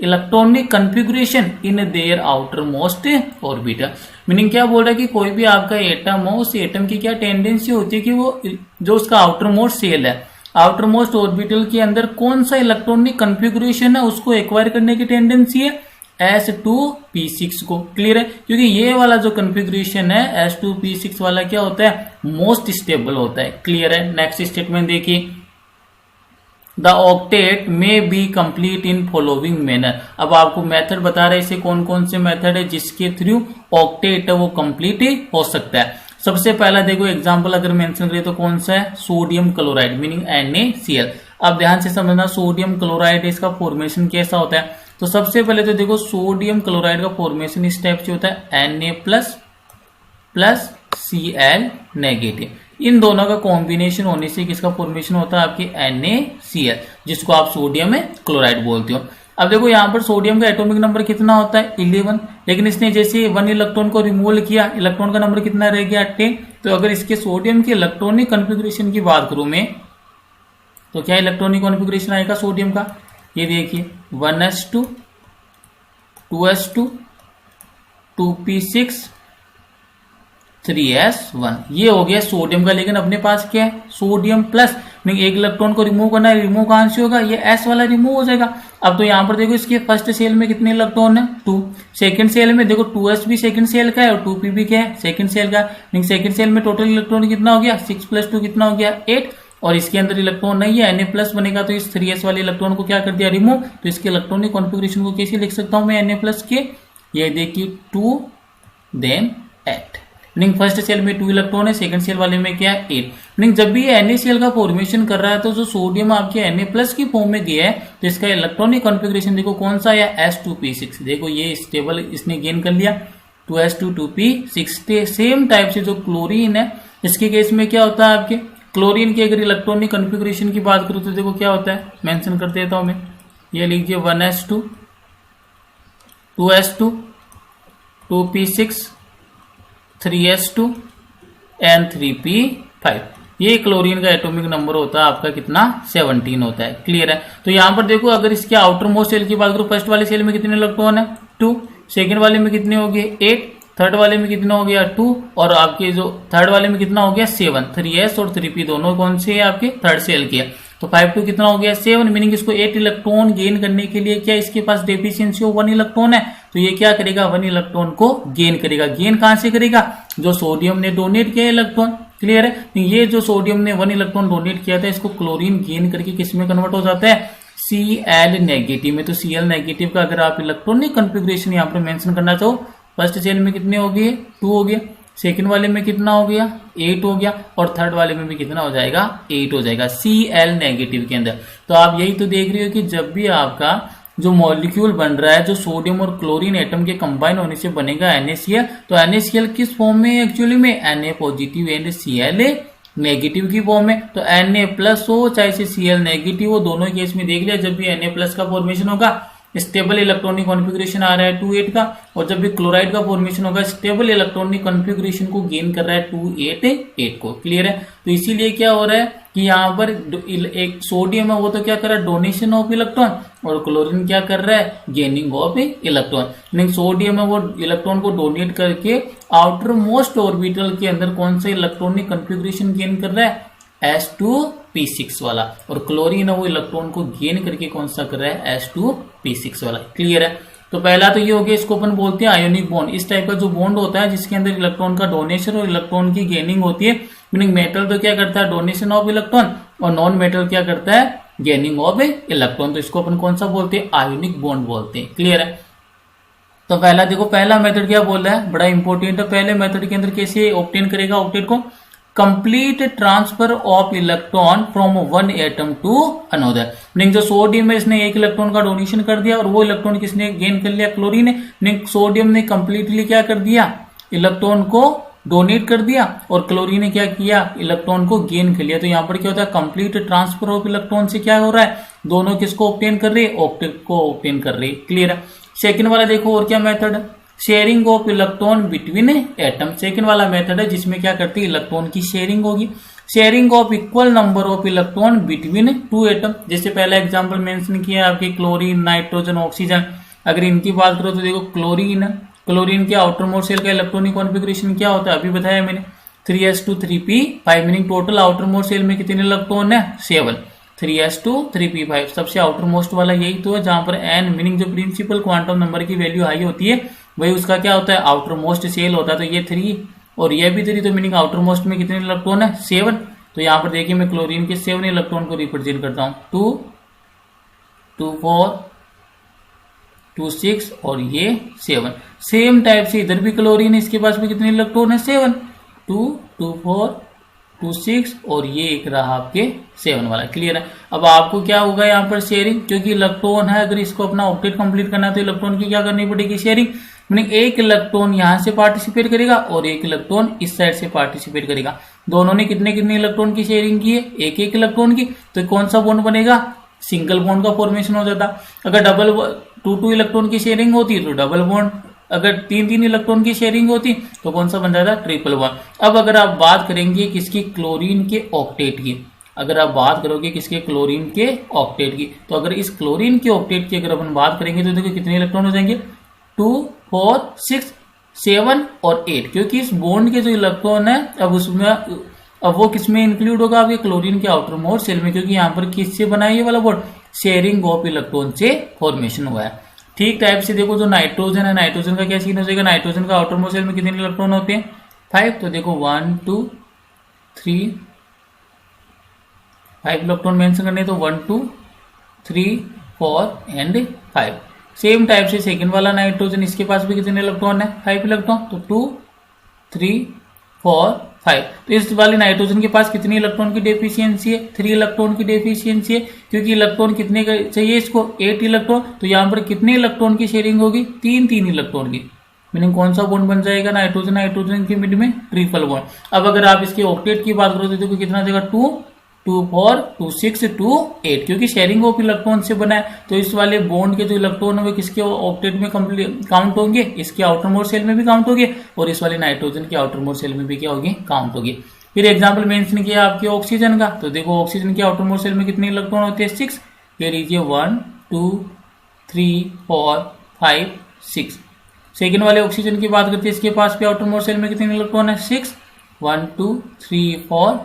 electronic configuration in their outermost orbital. Meaning क्या बोल रहा है कि कोई भी आपका atom हो, उस एटम की क्या टेंडेंसी होती है कि वो जो उसका आउटर मोस्ट सेल है, आउटर मोस्ट ऑर्बिटल के अंदर कौन सा इलेक्ट्रॉनिक कॉन्फ़िगरेशन है उसको एक्वायर करने की टेंडेंसी है s2p6 को। क्लियर है। क्योंकि ये वाला जो कॉन्फ़िगरेशन है s2p6 वाला क्या होता है, मोस्ट स्टेबल होता है। क्लियर है। नेक्स्ट स्टेटमेंट देखिए, the octet may be complete in following manner. अब आपको मेथड बता रहे हैं कौन कौन से मेथड है जिसके थ्रू ऑक्टेट है वो कंप्लीट हो सकता है। सबसे पहला देखो एग्जांपल अगर मेंशन करें तो कौन सा है, सोडियम क्लोराइड मीनिंग NaCl। अब ध्यान से समझना सोडियम क्लोराइड इसका फॉर्मेशन कैसा होता है। तो सबसे पहले तो देखो सोडियम क्लोराइड का फॉर्मेशन इस टाइप से होता है Na++Cl नेगेटिव। इन दोनों का कॉम्बिनेशन होने से किसका फॉर्मेशन होता है, आपके NaCl, जिसको आप सोडियम क्लोराइड बोलते हो। अब देखो यहाँ पर सोडियम का एटॉमिक नंबर कितना होता है 11, लेकिन इसने जैसे 1 इलेक्ट्रॉन को रिमूव किया, इलेक्ट्रॉन का नंबर कितना रह गया 10। तो अगर इसके सोडियम के इलेक्ट्रॉनिक कॉन्फ़िगरेशन की बात करूं मैं तो क्या इलेक्ट्रॉनिक कॉन्फ़िगरेशन आएगा सोडियम का, ये देखिए 1s2 2s2 2p6 3s1, ये हो गया सोडियम का। लेकिन अपने पास क्या है, सोडियम प्लस, नहीं एक इलेक्ट्रॉन को रिमूव करना है, रिमूव कहां से होगा, ये s वाला रिमूव हो जाएगा। अब तो यहां पर देखो इसके फर्स्ट सेल में कितने इलेक्ट्रॉन है 2, सेकंड सेल में देखो 2s भी सेकंड सेल का है और 2p भी क्या है सेकंड सेल का। सेकंड सेल में टोटल इलेक्ट्रॉन कितना हो गया 6 + 2 कितना हो गया 8, और इसके अंदर इलेक्ट्रॉन नहीं है Na+ बनेगा, तो इस 3s वाले इलेक्ट्रॉन को क्या कर दिया रिमूव। तो इसके इलेक्ट्रॉनिक कॉन्फ़िगरेशन को कैसे लिख सकता हूं मैं Na+ के, ये देखिए 2 then 8। मीनिंग फर्स्ट सेल में 2 इलेक्ट्रॉन है, सेकंड सेल वाले में क्या है 8। मीनिंग जब भी ये NaCl का फॉर्मेशन कर रहा है तो जो सोडियम आपके Na+ की फॉर्म में गया है तो इसका इलेक्ट्रॉनिक कॉन्फ़िगरेशन देखो कौन सा है s2p6। देखो ये स्टेबल इसने गेन कर लिया, 2s2 2p6। सेम टाइप से जो क्लोरीन है इसके केस में क्या होता है, आपके क्लोरीन के अगर इलेक्ट्रॉनिक कॉन्फ़िगरेशन की बात करूं तो देखो क्या होता है, मेंशन कर देता हूं मैं। ये लीजिए 1s2 2s2 2p6 3s2 and 3p5। ये क्लोरीन का एटॉमिक नंबर होता है आपका कितना, 17 होता है। क्लियर है। तो यहां पर देखो अगर इसके आउटर मोस्ट सेल की बात करूं, फर्स्ट वाले सेल में कितने इलेक्ट्रॉन है 2, सेकेंड वाले में कितने हो गए 8, थर्ड वाले में कितना हो गया 2, और आपके जो थर्ड वाले में कितना हो गया 7। 3s और 3p दोनों कौन से है आपके, थर्ड सेल के। तो 5 2 कितना हो गया 7, मीनिंग इसको 8 इलेक्ट्रॉन गेन करने के लिए क्या इसके पास डेफिशिएंसी हो 1 इलेक्ट्रॉन है, तो ये क्या करेगा 1 इलेक्ट्रॉन को गेन करेगा। गेन कहां से करेगा, जो सोडियम ने डोनेट किया इलेक्ट्रॉन। क्लियर है। ये जो सोडियम ने 1 इलेक्ट्रॉन डोनेट किया था इसको क्लोरीन गेन करके किस में कन्वर्ट हो जाता है, Cl नेगेटिव में। तो Cl नेगेटिव का अगर आप इलेक्ट्रॉनिक कॉन्फ़िगरेशन यहाँ पर मेंशन करना चाहो, फर्स्ट सेल में कितने हो गए 2 हो गया, सेकंड वाले में कितना हो गया 8 हो गया, और थर्ड वाले में भी कितना हो जाएगा 8 हो जाएगा Cl नेगेटिव के अंदर। तो आप यही तो देख रहे हो कि जब भी आपका जो मॉलिक्यूल बन रहा है जो सोडियम और क्लोरीन एटम के कंबाइन होने से बनेगा NaCl, तो NaCl किस फॉर्म में एक्चुअली में, Na positive and Cl negative की फॉर्म में। तो Na प्लस हो चाहे से Cl नेगेटिव हो, दोनों केस में देख लिया जब भी Na प्लस का फॉर्मेशन होगा स्टेबल इलेक्ट्रॉनिक कॉन्फ़िगरेशन आ रहा है 2 8 का, और जब भी क्लोराइड का फॉर्मेशन होगा स्टेबल इलेक्ट्रॉनिक कॉन्फ़िगरेशन को गेन कर रहा है 2 8 8 को। क्लियर है। तो इसीलिए क्या हो रहा है कि यहाँ पर एक सोडियम है वो तो क्या कर रहा है डोनेशन ऑफ इलेक्ट्रॉन, और क्लोरीन क्या कर रहा है gaining of electron. Meaning sodium है वो इलेक्ट्रॉन को डोनेट करके आउटर मोस्ट ऑर्बिटल के अंदर कौन सा इलेक्ट्रॉनिक कॉन्फ़िगरेशन गेन कर रहा है S2p6 वाला, और क्लोरीन है वो इलेक्ट्रॉन को गेन करके कौन सा कर रहा है S2p6 वाला। क्लियर है। तो पहला तो ये हो गया, इसको अपन बोलते हैं आयोनिक बॉन्ड। इस टाइप का जो बॉन्ड होता है जिसके अंदर इलेक्ट्रॉन का डोनेशन और इलेक्ट्रॉन की गेनिंग होती है। मीनिंग मेटल तो क्या करता है डोनेशन ऑफ इलेक्ट्रॉन, और नॉन मेटल क्या करता है गेनिंग ऑफ इलेक्ट्रॉन। तो इसको अपन कौन सा बोलते हैं आयोनिक बॉन्ड बोलते हैं। क्लियर है। तो पहला देखो, पहला मेथड क्या बोल रहा है, बड़ा इंपॉर्टेंट है। पहले मेथड के अंदर कैसे ऑब्टेन करेगा ऑक्टेट को, complete transfer of electron from one atom to another. Meaning जो सोडियम है इसने एक इलेक्ट्रॉन का डोनेशन कर दिया, और वो इलेक्ट्रॉन किसने गेन कर लिया क्लोरीन ने। मीनिंग सोडियम ने कंप्लीटली क्या कर दिया इलेक्ट्रॉन को डोनेट कर दिया, और क्लोरीन ने क्या किया इलेक्ट्रॉन को गेन कर लिया। तो यहाँ पर क्या होता है कंप्लीट ट्रांसफर ऑफ इलेक्ट्रॉन से क्या हो रहा है, दोनों किसको ऑब्टेन कर रहे हैं ऑक्टेट को ऑब्टेन कर रहे हैं। क्लियर है। सेकंड वाला देखो और क्या मेथड है, sharing of electron between atom. Second वाला मेथड है जिसमें क्या करती है इलेक्ट्रॉन की शेयरिंग होगी, sharing of equal number of electron between 2 atom. जैसे पहला एग्जांपल मेंशन किया आपके क्लोरीन नाइट्रोजन ऑक्सीजन। अगर इनकी बात करो तो देखो क्लोरीन के आउटर मोस्ट शेल का इलेक्ट्रॉनिक कॉन्फ़िगरेशन क्या होता है अभी बताया मैंने 3s2 3p5। Meaning total outermost shell में कितने इलेक्ट्रॉन है 7। 3s2 3p5 सबसे आउटर मोस्ट वाला यही तो है जहां पर n मीनिंग जो प्रिंसिपल क्वांटम नंबर की वैल्यू हाई होती है वही उसका क्या होता है आउटर मोस्ट सेल होता है। तो ये 3 और ये भी 3, तो मीनिंग आउटर मोस्ट में कितने इलेक्ट्रॉन है 7। तो यहाँ पर देखिए मैं क्लोरीन के 7 इलेक्ट्रॉन को रिप्रेजेंट करता हूँ 2 2 4 2 6 और ये 7। सेम टाइप से इधर भी क्लोरीन है, इसके पास भी कितने इलेक्ट्रॉन है 7 2 2 4 2 6 और ये एक रहा आपके 7 वाला। क्लियर है। अब आपको क्या होगा यहाँ पर शेयरिंग, क्योंकि इलेक्ट्रॉन है अगर इसको अपना ऑक्टेट कंप्लीट करना है तो इलेक्ट्रॉन की क्या करनी पड़ेगी शेयरिंग। मीनिंग एक इलेक्ट्रॉन यहाँ से पार्टिसिपेट करेगा और एक इलेक्ट्रॉन इस साइड से पार्टिसिपेट करेगा। दोनों ने कितने कितने इलेक्ट्रॉन की शेयरिंग की है एक इलेक्ट्रॉन की। तो कौन सा बॉन्ड बनेगा सिंगल बॉन्ड का फॉर्मेशन हो जाता। अगर डबल 2 इलेक्ट्रॉन की शेयरिंग होती तो डबल बॉन्ड, अगर 3 इलेक्ट्रॉन की शेयरिंग होती तो कौन सा बन जाता ट्रिपल बॉन्ड। अब अगर आप बात करेंगे किसकी क्लोरीन के ऑक्टेट की, अगर आप बात करोगे किसके क्लोरीन के ऑक्टेट की, तो अगर इस क्लोरीन के ऑक्टेट की अगर अपन बात करेंगे तो देखो कितने इलेक्ट्रॉन हो जाएंगे 2 4 6 7 और 8। क्योंकि इस बॉन्ड के जो इलेक्ट्रॉन है अब वो किसमें इंक्लूड होगा आपके क्लोरीन के आउटर मोस्ट शेल में, क्योंकि यहाँ पर किससे बना है ये वाला बॉन्ड शेयरिंग ऑफ इलेक्ट्रॉन से फॉर्मेशन हुआ है। ठीक टाइप से देखो जो नाइट्रोजन है, नाइट्रोजन का क्या सीन हो जाएगा, नाइट्रोजन का आउटर मोस्ट शेल में कितने इलेक्ट्रॉन होते हैं 5। तो देखो 1 2 3 5 इलेक्ट्रॉन मेंशन करने तो 1 2 3 4 एंड 5। सेम टाइप से सेकंड वाला नाइट्रोजन, इसके पास भी कितने इलेक्ट्रॉन है 5 इलेक्ट्रॉन। तो 2 3 4 5। तो इस वाले नाइट्रोजन के पास कितनी इलेक्ट्रॉन की डेफिशिएंसी है 3 इलेक्ट्रॉन की डेफिशिएंसी है, क्योंकि इलेक्ट्रॉन कितने का चाहिए इसको 8 इलेक्ट्रॉन। तो यहाँ पर कितने इलेक्ट्रॉन की शेयरिंग होगी 3 इलेक्ट्रॉन की। मीनिंग कौन सा बॉन्ड बन जाएगा, नाइट्रोजन नाइट्रोजन के मिड में ट्रिपल बॉन्ड। अब अगर आप इसके ऑक्टेट की बात करो तो देखो कितना देगा 2 2 4 2 6 2 8, क्योंकि शेयरिंग ऑफ इलेक्ट्रॉन से बना है तो इस वाले बॉन्ड के जो इलेक्ट्रॉन है वो किसके ऑक्टेट में काउंट होंगे, इसके आउटर मोस्ट शेल में भी काउंट होंगे और इस वाले नाइट्रोजन के आउटर मोस्ट शेल में भी क्या होगी, काउंट होगी। फिर एग्जाम्पल मेंशन किया आपके ऑक्सीजन का, तो देखो ऑक्सीजन के आउटर मोस्ट शेल में कितने इलेक्ट्रॉन होते हैं 6, ये लीजिए 1 2 3 4 5 6। सेकेंड वाले ऑक्सीजन की बात करते हैं, इसके पास भी आउटर मोस्ट शेल में कितने इलेक्ट्रॉन है 6, 1 2 3 4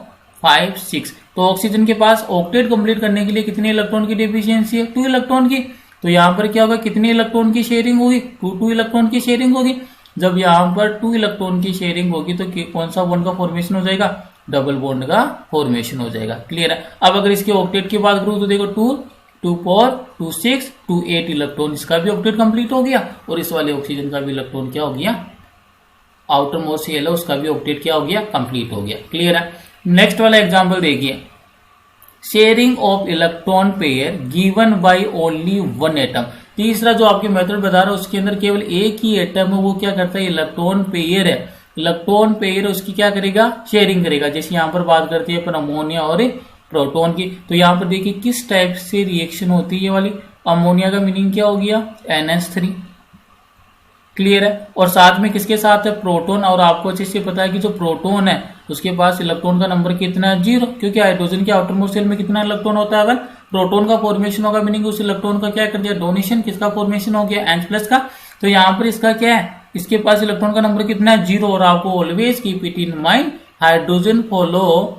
5 6। तो ऑक्सीजन के पास ऑक्टेट कंप्लीट करने के लिए कितने इलेक्ट्रॉन की डेफिशिएंसी है 2 इलेक्ट्रॉन की। तो यहाँ पर क्या होगा, कितने इलेक्ट्रॉन की शेयरिंग होगी 2 इलेक्ट्रॉन की शेयरिंग होगी। जब यहाँ पर 2 इलेक्ट्रॉन की शेयरिंग होगी तो कौन सा बॉन्ड का फॉर्मेशन हो जाएगा, डबल बॉन्ड का फॉर्मेशन हो जाएगा। क्लियर है। अब अगर इसके ऑक्टेट की बात करूं तो देखो 2 2 4 2 6 2 8 इलेक्ट्रॉन, इसका भी ऑक्टेट कंप्लीट हो गया और इस वाले ऑक्सीजन का भी इलेक्ट्रॉन क्या हो गया, आउटर मोस्ट शेल है उसका भी ऑक्टेट क्या हो गया, कंप्लीट हो गया। क्लियर है। नेक्स्ट वाला एग्जांपल देखिए, sharing of electron pair given by only one atom. तीसरा जो आपके मेथड बता रहा है उसके अंदर केवल एक ही एटम है, वो क्या करता है, इलेक्ट्रॉन पेयर है, इलेक्ट्रॉन पेयर उसकी क्या करेगा, शेयरिंग करेगा। जैसे यहाँ पर बात करते हैं अपन अमोनिया और प्रोटॉन की, तो यहाँ पर देखिए किस टाइप से रिएक्शन होती है ये वाली। अमोनिया का मीनिंग क्या हो गया, NH3। क्लियर है। और साथ में किसके साथ है, प्रोटॉन। और आपको अच्छे से पता है कि जो प्रोटॉन है उसके पास इलेक्ट्रॉन का नंबर कितना है 0, क्योंकि हाइड्रोजन के आउटर मोस्ट शेल में कितना इलेक्ट्रॉन होता है, अगर प्रोटॉन का फॉर्मेशन होगा मीनिंग उस इलेक्ट्रॉन का क्या कर दिया, डोनेशन, किसका फॉर्मेशन हो गया, H+ का। तो यहाँ पर इसका क्या है, इसके पास इलेक्ट्रॉन का नंबर कितना है 0। और आपको always keep it in mind, hydrogen follow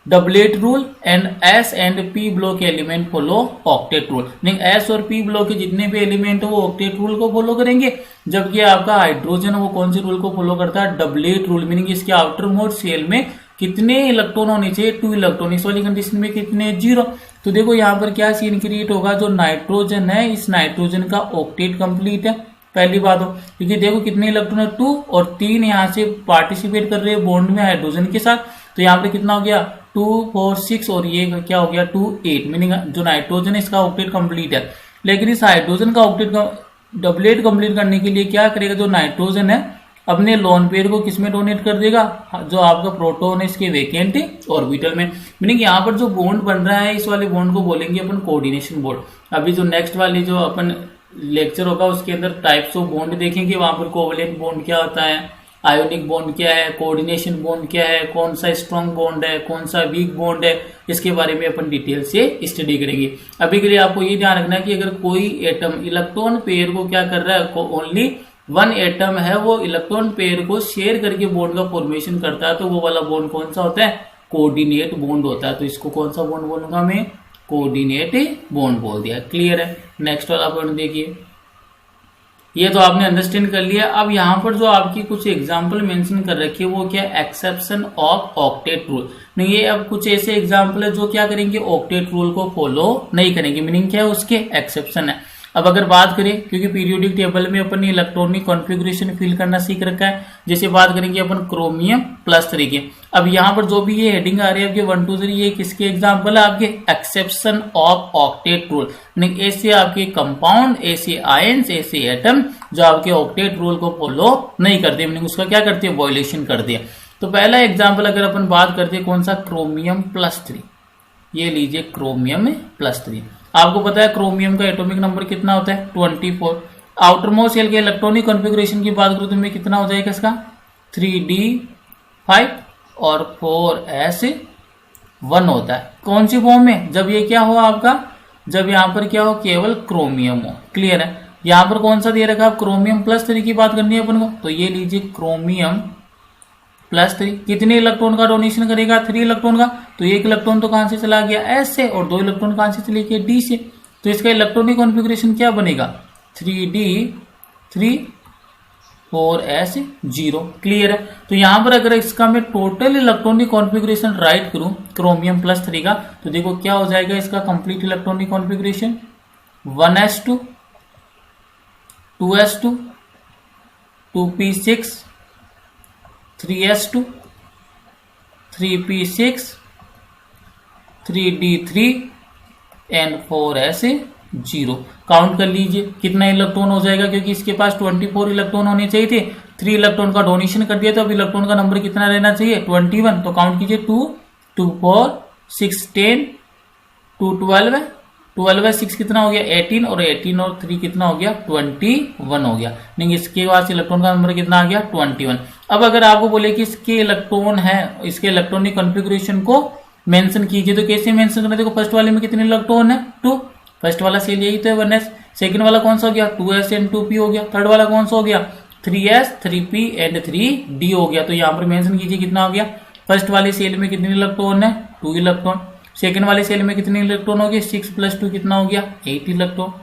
doublet rule and S and P block element follow octet rule. नहीं, S और P ब्लॉक के जितने भी एलिमेंट है वो ऑक्टेट रूल को फॉलो करेंगे, जबकि आपका हाइड्रोजन वो कौन से रूल को फॉलो करता है, डबलेट रूल। मीनिंग इसके आउटर मोस्ट शेल में कितने इलेक्ट्रॉन होने चाहिए, 2 इलेक्ट्रॉन। इस वाली कंडीशन में कितने, 0। तो देखो यहाँ पर क्या सीन क्रिएट होगा, जो नाइट्रोजन है इस नाइट्रोजन का ऑक्टेट कंप्लीट है, पहली बात हो, क्योंकि देखो कितने इलेक्ट्रॉन है 2 और 3 यहाँ से पार्टिसिपेट कर रहे हैं बॉन्ड में हाइड्रोजन के साथ। तो यहाँ पे कितना हो गया 2 4 6 और ये क्या हो गया 2 8। मीनिंग जो नाइट्रोजन है इसका ऑक्टेट कंप्लीट है, लेकिन इस हाइड्रोजन का ऑक्टेट डबलेट कंप्लीट करने के लिए क्या करेगा, जो नाइट्रोजन है अपने लोन पेयर को किसमें डोनेट कर देगा, जो आपका प्रोटॉन है इसके वेकेंट ऑर्बिटल में। मीनिंग यहाँ पर जो बॉन्ड बन रहा है इस वाले बॉन्ड को बोलेंगे अपन कोऑर्डिनेशन बॉन्ड। अभी जो नेक्स्ट वाली जो अपन लेक्चर होगा उसके अंदर टाइप्स ऑफ बॉन्ड देखेंगे, वहां पर कोवलेंट बॉन्ड क्या होता है, आयोनिक बॉन्ड क्या है, कोऑर्डिनेशन बॉन्ड क्या है, कौन सा स्ट्रॉन्ग बॉन्ड है, कौन सा वीक बॉन्ड है, इसके बारे में अपन डिटेल से स्टडी करेंगे। अभी के लिए आपको ये ध्यान रखना है कि अगर कोई एटम इलेक्ट्रॉन पेयर को क्या कर रहा है, ओनली वन एटम है वो इलेक्ट्रॉन पेयर को शेयर करके बॉन्ड का फॉर्मेशन करता है, तो वो वाला बॉन्ड कौन सा होता है, कोऑर्डिनेट बॉन्ड होता है। तो इसको कौन सा बॉन्ड बोलूंगा मैं, कोऑर्डिनेट बॉन्ड बोल दिया। क्लियर है। नेक्स्ट वाला पॉइंट देखिए, ये तो आपने अंडरस्टैंड कर लिया। अब यहाँ पर जो आपकी कुछ एग्जाम्पल मेंशन कर रखी है वो क्या, एक्सेप्शन ऑफ ऑक्टेट रूल। नहीं, ये अब कुछ ऐसे एग्जाम्पल है जो क्या करेंगे, ऑक्टेट रूल को फॉलो नहीं करेंगे। मीनिंग क्या है, उसके एक्सेप्शन है। अब अगर बात करें, क्योंकि पीरियोडिक टेबल में अपन ने इलेक्ट्रॉनिक कॉन्फ़िगरेशन फिल करना सीख रखा है, जैसे बात करेंगे अपन क्रोमियम +3 की। अब यहाँ पर जो भी ये हेडिंग आ रही है आपके 1 2 3, ये किसके एग्जाम्पल है, आपके एक्सेप्शन ऑफ ऑक्टेट रूल। ऐसे आपके कंपाउंड, ऐसे आयंस, ऐसे एटम जो आपके ऑक्टेट रूल को फॉलो नहीं करते, मीनिंग उसका क्या करते हैं, वायलेशन कर दिया। तो पहला एग्जाम्पल अगर अपन बात करते हैं कौन सा, क्रोमियम +3। ये लीजिए क्रोमियम +3। आपको पता है क्रोमियम का एटॉमिक नंबर कितना होता है, 24। आउटर मोस्ट शेल के इलेक्ट्रॉनिक कॉन्फ़िगरेशन की बात करूं तो मैं कितना हो जाएगा इसका, 3d5 और 4s1 होता है। कौन सी फॉर्म में, जब ये क्या हो आपका, जब यहाँ पर क्या हो, केवल क्रोमियम हो। क्लियर है। यहाँ पर कौन सा दे रखा है, क्रोमियम +3 की बात करनी है अपन को, तो ये लीजिए क्रोमियम +3 कितने इलेक्ट्रॉन का डोनेशन करेगा, 3 इलेक्ट्रॉन का। तो एक इलेक्ट्रॉन तो कहां से चला गया, S से, और 2 इलेक्ट्रॉन कहां से चले गए, D से। तो इसका इलेक्ट्रॉनिक कॉन्फ़िगरेशन क्या बनेगा, 3d3 4s0। क्लियर है। तो यहां पर अगर इसका मैं टोटल इलेक्ट्रॉनिक कॉन्फ़िगरेशन राइट करूं क्रोमियम +3 का, तो देखो क्या हो जाएगा इसका complete electronic configuration, 1s2 2s2 2p6 3s2 3p6 3d3 and 4s0। 0। Count कर लीजिए कितना इलेक्ट्रॉन हो जाएगा, क्योंकि इसके पास 24 इलेक्ट्रॉन होने चाहिए थे, 3 इलेक्ट्रॉन का डोनेशन कर दिया, तो अब इलेक्ट्रॉन का नंबर कितना रहना चाहिए 21। तो काउंट कीजिए 2, 2 4 6 10, 2 12 है, 12 है 6 कितना हो गया 18, और 18 और 3 कितना हो गया 21 हो गया। नहीं, इसके बाद इलेक्ट्रॉन का नंबर कितना आ गया 21। अब अगर आपको बोले कि इसके इलेक्ट्रॉन है, इसके इलेक्ट्रॉनिक कॉन्फ़िगरेशन को मेंशन कीजिए, तो कैसे मेंशन करना है? देखो फर्स्ट वाले में कितने इलेक्ट्रॉन है 2, फर्स्ट वाला सेल यही तो है 1s। सेकंड वाला कौन सा हो गया 2s एंड 2p हो गया। थर्ड वाला कौन सा हो गया 3s 3p एंड 3d हो गया। तो यहाँ पर मेंशन कीजिए कितना हो गया। फर्स्ट वाले सेल में कितने इलेक्ट्रॉन है 2 इलेक्ट्रॉन। सेकंड वाले सेल में कितने इलेक्ट्रॉन हो गए 6 + 2 कितना हो गया 8 इलेक्ट्रॉन।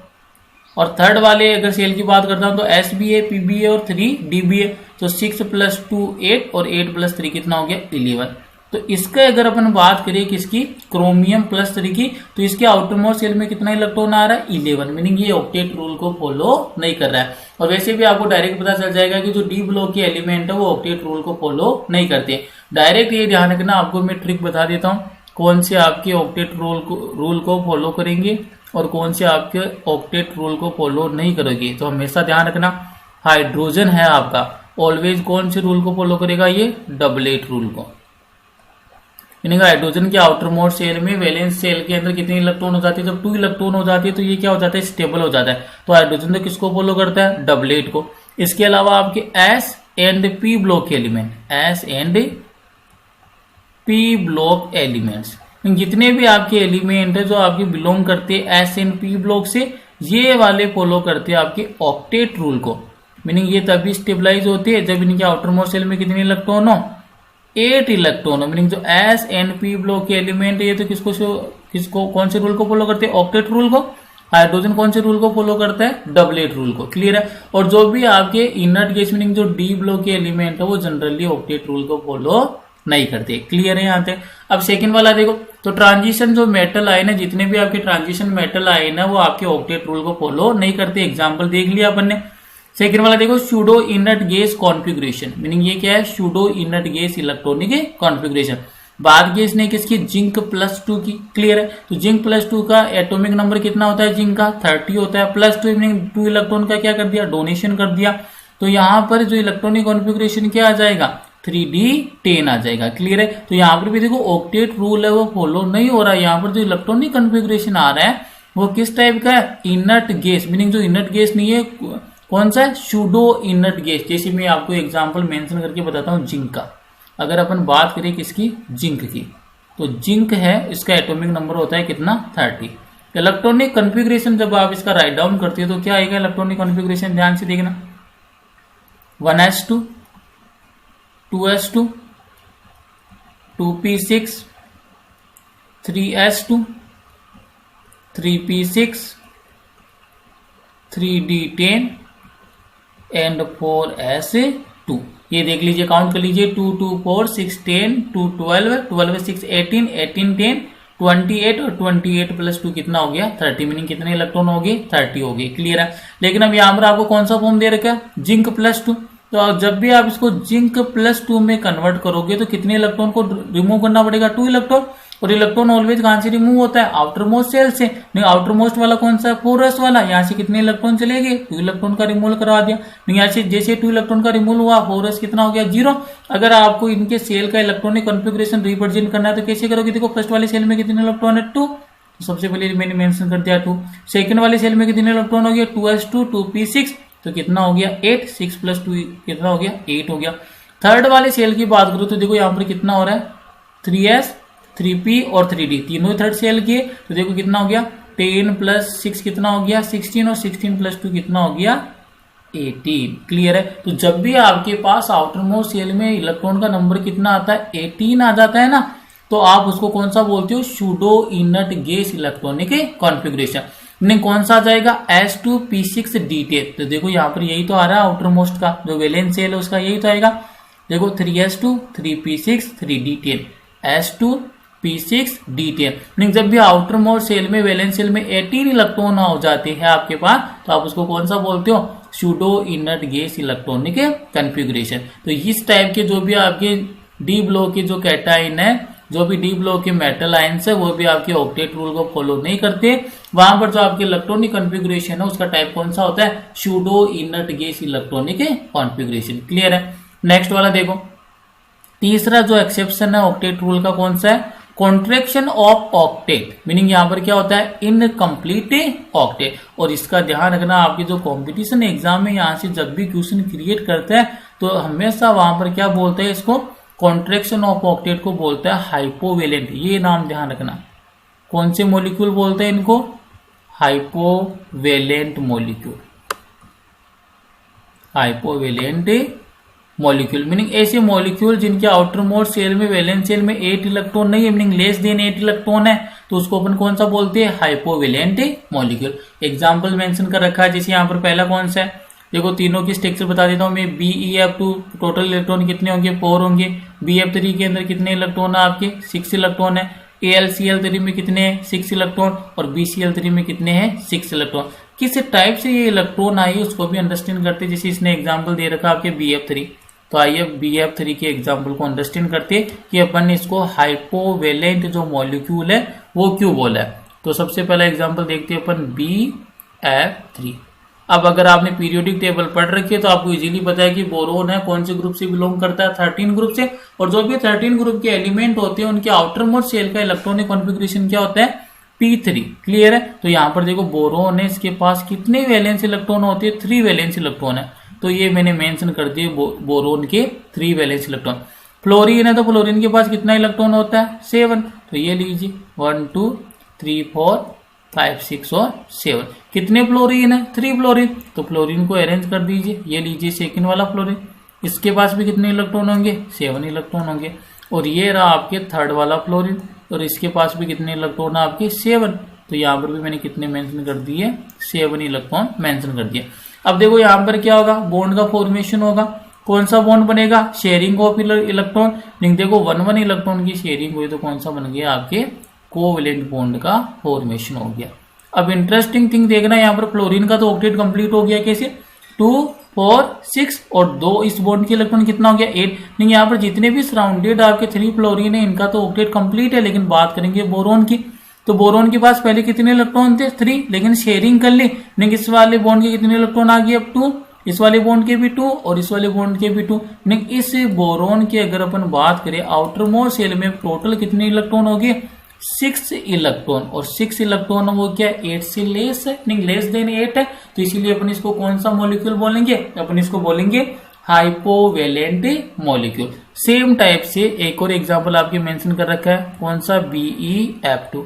और थर्ड वाले अगर सेल की बात करता हूं तो s भी है, p भी है और 3d भी है। तो 6 + 2 8 और 8 + 3 कितना हो गया 11। तो इसका अगर अपन बात करें किसकी क्रोमियम +3 की, तो इसके आउटर मोस्ट सेल में कितना इलेक्ट्रॉन आ रहा है 11, मीनिंग ये ऑक्टेट रूल को फॉलो नहीं कर रहा है। और वैसे भी आपको डायरेक्ट पता चल जाएगा कि जो डी ब्लॉक के एलिमेंट है वो ऑक्टेट रूल को फॉलो नहीं करते। डायरेक्ट ये ध्यान रखना, आपको मैं ट्रिक बता देता हूँ कौन से आपके ऑक्टेट रूल को फॉलो करेंगे और कौन से आपके ऑक्टेट रूल को फॉलो नहीं करेंगे। तो हमेशा ध्यान रखना, हाइड्रोजन है आपका ऑलवेज कौन से रूल को फॉलो करेगा, ये डबलेट रूल को। मीनिंग हाइड्रोजन के आउटर मोस्ट सेल में वैलेंस सेल के अंदर कितने इलेक्ट्रॉन हो जाते हैं, जब 2 इलेक्ट्रॉन हो जाती है तो ये क्या हो जाता है स्टेबल हो जाता है। तो हाइड्रोजन तो किसको फॉलो करता है डबलेट को। इसके अलावा आपके एस एंड पी ब्लॉक के element, S and P block elements, जितने भी आपके एलिमेंट है जो आपके बिलोंग करते हैं एस एंड पी ब्लॉक से, ये वाले फॉलो करते हैं आपके ऑक्टेट रूल को। मीनिंग ये तभी स्टेबलाइज होते हैं जब इनके आउटर मोस्ट सेल में कितने इलेक्ट्रॉन हो 8 इलेक्ट्रॉन हो। मीनिंग जो एस एंड पी ब्लॉक के एलिमेंट है ये तो किसको कौन से रूल को फॉलो करते हैं ऑक्टेट रूल को। हाइड्रोजन कौन से रूल को फॉलो करता है डबलेट रूल को। क्लियर है। और जो भी आपके इनर्ट गैस मीनिंग जो डी ब्लॉक के एलिमेंट है वो जनरली ऑक्टेट रूल को फॉलो नहीं करते। क्लियर है यहाँ पे। अब सेकंड वाला देखो, तो ट्रांजिशन जो मेटल आयन है, जितने भी आपके ट्रांजिशन मेटल आयन है वो आपके ऑक्टेट रूल को फॉलो नहीं करते। एग्जांपल देख लिया अपन ने। सेकंड वाला देखो pseudo inert gas configuration, meaning ये क्या है pseudo inert gas electronic configuration. बात की इसने किसकी जिंक +2 की। क्लियर है। तो जिंक +2 का एटॉमिक नंबर कितना होता है जिंक का 30 होता है। +2 मीनिंग 2 इलेक्ट्रॉन का क्या कर दिया डोनेशन कर दिया। तो यहाँ पर जो इलेक्ट्रॉनिक कॉन्फ़िगरेशन क्या आ जाएगा 3d10 आ जाएगा। क्लियर है। तो यहाँ पर भी देखो ऑक्टेट रूल है वो फॉलो नहीं हो रहा है। यहाँ पर जो इलेक्ट्रॉनिक कॉन्फ़िगरेशन आ रहा है वो किस टाइप का है इनर्ट गैस, मीनिंग जो इनर्ट गैस नहीं है कौन सा है सूडो इनर्ट गैस। जैसे मैं आपको एग्जांपल मेंशन करके बताता हूँ जिंक का। अगर अपन बात करें किसकी जिंक की, तो जिंक है इसका एटॉमिक नंबर होता है कितना 30। इलेक्ट्रॉनिक कॉन्फ़िगरेशन जब आप इसका राइट डाउन करते हो तो क्या आएगा इलेक्ट्रॉनिक कॉन्फ़िगरेशन, ध्यान से देखना 1s2 2s2 2p6 3s2 3p6 3d10 and 4s2। ये देख लीजिए काउंट कर लीजिए 2 2 4 6 10 2 12 12 6 18 18 10 28 और 28 + 2 कितना हो गया 30। मीनिंग कितने इलेक्ट्रॉन हो गए 30 हो गए। क्लियर है। लेकिन अब यहाँ पर आपको कौन सा फॉर्म दे रखा है जिंक +2। तो जब भी आप इसको जिंक +2 में कन्वर्ट करोगे तो कितने इलेक्ट्रॉन को रिमूव करना पड़ेगा 2 इलेक्ट्रॉन। और इलेक्ट्रॉन ऑलवेज कहां से रिमूव होता है आउटर मोस्ट सेल से। नहीं आउटर मोस्ट वाला कौन सा है 4s वाला। यहाँ से कितने इलेक्ट्रॉन चले गए 2 इलेक्ट्रॉन का रिमूवल करवा दिया। नहीं यहाँ से जैसे 2 इलेक्ट्रॉन का रिमूवल हुआ 4s कितना हो गया 0। अगर आपको इनके सेल का इलेक्ट्रॉनिक कॉन्फ़िगरेशन रिप्रेजेंट करना है तो कैसे करोगे। देखो फर्स्ट वाले सेल में कितने इलेक्ट्रॉन है 2, तो सबसे पहले मैंने मेंशन कर दिया 2। सेकंड वाले सेल में कितने इलेक्ट्रॉन हो गया 2s2 2p6 तो कितना हो गया 8, 6 + 2 कितना हो गया 8 हो गया। थर्ड वाले सेल की बात करूं तो देखो यहाँ पर कितना हो रहा है 3s 3p और 3d, तीनों ही थर्ड सेल के। तो देखो कितना हो गया 10 + 6 कितना हो गया 16 और 16 + 2 कितना हो गया 18। क्लियर है। तो जब भी आपके पास आउटर मोस्ट सेल में इलेक्ट्रॉन का नंबर कितना आता है 18 आ जाता है ना, तो आप उसको कौन सा बोलते हो pseudo inert gas electronic configuration. Meaning कौन सा आ जाएगा s2p6d10। तो देखो यहाँ पर यही तो आ रहा है आउटर मोस्ट का जो वैलेंस सेल है उसका यही तो आएगा। देखो 3s2 3p6 3d10 s2p6d10। Meaning जब भी आउटर मोस्ट सेल में वैलेंस सेल में 18 इलेक्ट्रॉन हो जाते हैं आपके पास तो आप उसको कौन सा बोलते हो pseudo inert gas electronic configuration. तो इस टाइप के जो भी आपके डी ब्लॉक के जो कैटाइन है जो भी डी ब्लॉक के मेटल आयंस है वो भी आपके ऑक्टेट रूल को फॉलो नहीं करते। वहां पर जो आपके इलेक्ट्रॉनिक कॉन्फ़िगरेशन है उसका टाइप कौन सा होता है, pseudo inert gas electronic configuration. Clear है। नेक्स्ट वाला देखो, तीसरा जो एक्सेप्शन है ऑक्टेट रूल का कौन सा है, कॉन्ट्रैक्शन ऑफ ऑक्टेट, मीनिंग यहाँ पर क्या होता है, इनकम्प्लीट ऑक्टेट। और इसका ध्यान रखना, आपके जो कंपटीशन एग्जाम में यहाँ से जब भी क्वेश्चन क्रिएट करता है तो हमेशा वहां पर क्या बोलते हैं, इसको कॉन्ट्रैक्शन ऑफ ऑक्टेट को बोलता है हाइपोवेलेंट। ये नाम ध्यान रखना, कौन से मॉलिक्यूल बोलते हैं इनको, हाइपोवेलेंट मॉलिक्यूल, हाइपोवेलेंट मॉलिक्यूल मीनिंग ऐसे मॉलिक्यूल जिनके आउटर मोस्ट सेल में वैलेंस शेल में 8 इलेक्ट्रॉन नहीं है, मीनिंग लेस देन 8 इलेक्ट्रॉन है, तो उसको अपन कौन सा बोलते हैं, हाइपोवेलेंट मॉलिक्यूल। एग्जांपल मेंशन कर रखा है, जैसे यहाँ पर पहला कौन सा है, देखो तीनों की स्ट्रक्चर बता देता हूँ मैं। BeF2 टोटल इलेक्ट्रॉन कितने होंगे, 4 होंगे। BF3 के अंदर कितने इलेक्ट्रॉन है आपके, 6 इलेक्ट्रॉन है। AlCl3 में कितने हैं, 6 इलेक्ट्रॉन। और BCl3 में कितने हैं, 6 इलेक्ट्रॉन। किस टाइप से ये इलेक्ट्रॉन आई उसको भी अंडरस्टैंड करते, जैसे इसने एग्जाम्पल दे रखा आपके BF3, तो आइए BF3 के एग्जाम्पल को अंडरस्टैंड करते कि अपन इसको हाइपोवेलेंट जो मॉलिक्यूल है वो क्यों बोला है। तो सबसे पहला एग्जाम्पल देखते हैं अपन BF3। अब अगर आपने पीरियोडिक टेबल पढ़ रखी है तो आपको इजीली पता है कि बोरोन है कौन से ग्रुप से बिलोंग करता है, 13 ग्रुप से। और जो भी 13 ग्रुप के एलिमेंट होते हैं उनके आउटर मोस्ट शेल का इलेक्ट्रॉनिक कॉन्फ़िगरेशन क्या होता है, P3। क्लियर है। तो यहाँ पर देखो बोरोन है, इसके पास कितने वैलेंस इलेक्ट्रॉन होते हैं, 3 वैलेंस इलेक्ट्रॉन है। तो ये मैंने मेंशन कर दिए बोरोन के 3 वैलेंस इलेक्ट्रॉन। फ्लोरीन है तो फ्लोरीन के पास कितना इलेक्ट्रॉन होता है, 7। तो ये लीजिए 1 2 3 4 5 6 और 7। कितने फ्लोरीन है, 3 फ्लोरीन। तो फ्लोरीन को अरेंज कर दीजिए, ये लीजिए सेकंड वाला फ्लोरीन, इसके पास भी कितने इलेक्ट्रॉन होंगे, 7 इलेक्ट्रॉन होंगे। और ये रहा आपके थर्ड वाला फ्लोरीन, और इसके पास भी कितने इलेक्ट्रॉन है आपके, 7। तो यहाँ पर भी मैंने कितने मेंशन कर दिए, 7 इलेक्ट्रॉन मेंशन कर दिए। अब देखो यहाँ पर क्या होगा, बॉन्ड का फॉर्मेशन होगा। कौन सा बॉन्ड बनेगा, शेयरिंग ऑफ इलेक्ट्रॉन। नहीं देखो 1 इलेक्ट्रॉन की शेयरिंग हुई तो कौन सा बन गया, आपके कोवेलेंट बॉन्ड का फॉर्मेशन हो गया। अब इंटरेस्टिंग थिंग देखना, यहाँ पर फ्लोरीन का तो ऑक्टेट कंप्लीट हो गया, कैसे, 2 4 6 और 2 इस बॉन्ड के इलेक्ट्रॉन कितना हो गया, 8। नहीं यहाँ पर जितने भी सराउंडेड आपके 3 फ्लोरीन है इनका तो ऑक्टेट कंप्लीट है। लेकिन बात करेंगे बोरोन की, तो बोरोन के पास पहले कितने इलेक्ट्रॉन थे, 3, लेकिन शेयरिंग कर ली। नहीं इस वाले बॉन्ड के कितने इलेक्ट्रॉन आ गए, अब 2, इस वाले बॉन्ड के भी 2 और इस वाले बॉन्ड के भी 2। नहीं इस बोरोन की अगर अपन बात करें आउटर मोस्ट शेल में टोटल कितने इलेक्ट्रॉन हो गए, 6 इलेक्ट्रॉन। और 6 इलेक्ट्रॉन वो क्या 8 से लेस है, नहीं लेस देन 8 है। तो इसीलिए अपन इसको कौन सा मॉलिक्यूल बोलेंगे, अपन इसको बोलेंगे हाइपोवेलेंट मॉलिक्यूल। सेम टाइप से एक और एग्जांपल आपके मेंशन कर रखा है, कौन सा, BeF2।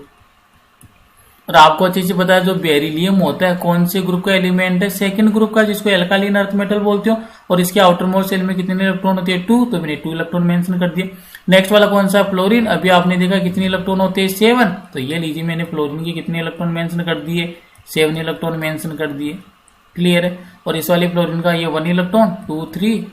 और आपको अच्छे से पता है जो बेरिलियम होता है कौन से ग्रुप का एलिमेंट है, सेकंड ग्रुप का, जिसको एल्कालाइन अर्थ मेटल बोलते हो। और इसके आउटर मोस्ट शेल में कितने इलेक्ट्रॉन होते हैं, 2। तो मैंने 2 इलेक्ट्रॉन मेंशन कर दिए। नेक्स्ट वाला कौन सा, फ्लोरीन। अभी आपने देखा कितने इलेक्ट्रॉन होते हैं, 7। तो ये लीजिए मैंने फ्लोरीन के कितने इलेक्ट्रॉन मेंशन कर दिए, 7 इलेक्ट्रॉन मेंशन कर दिए। क्लियर है। और इस वाले फ्लोरीन का ये 1 इलेक्ट्रॉन, 2 3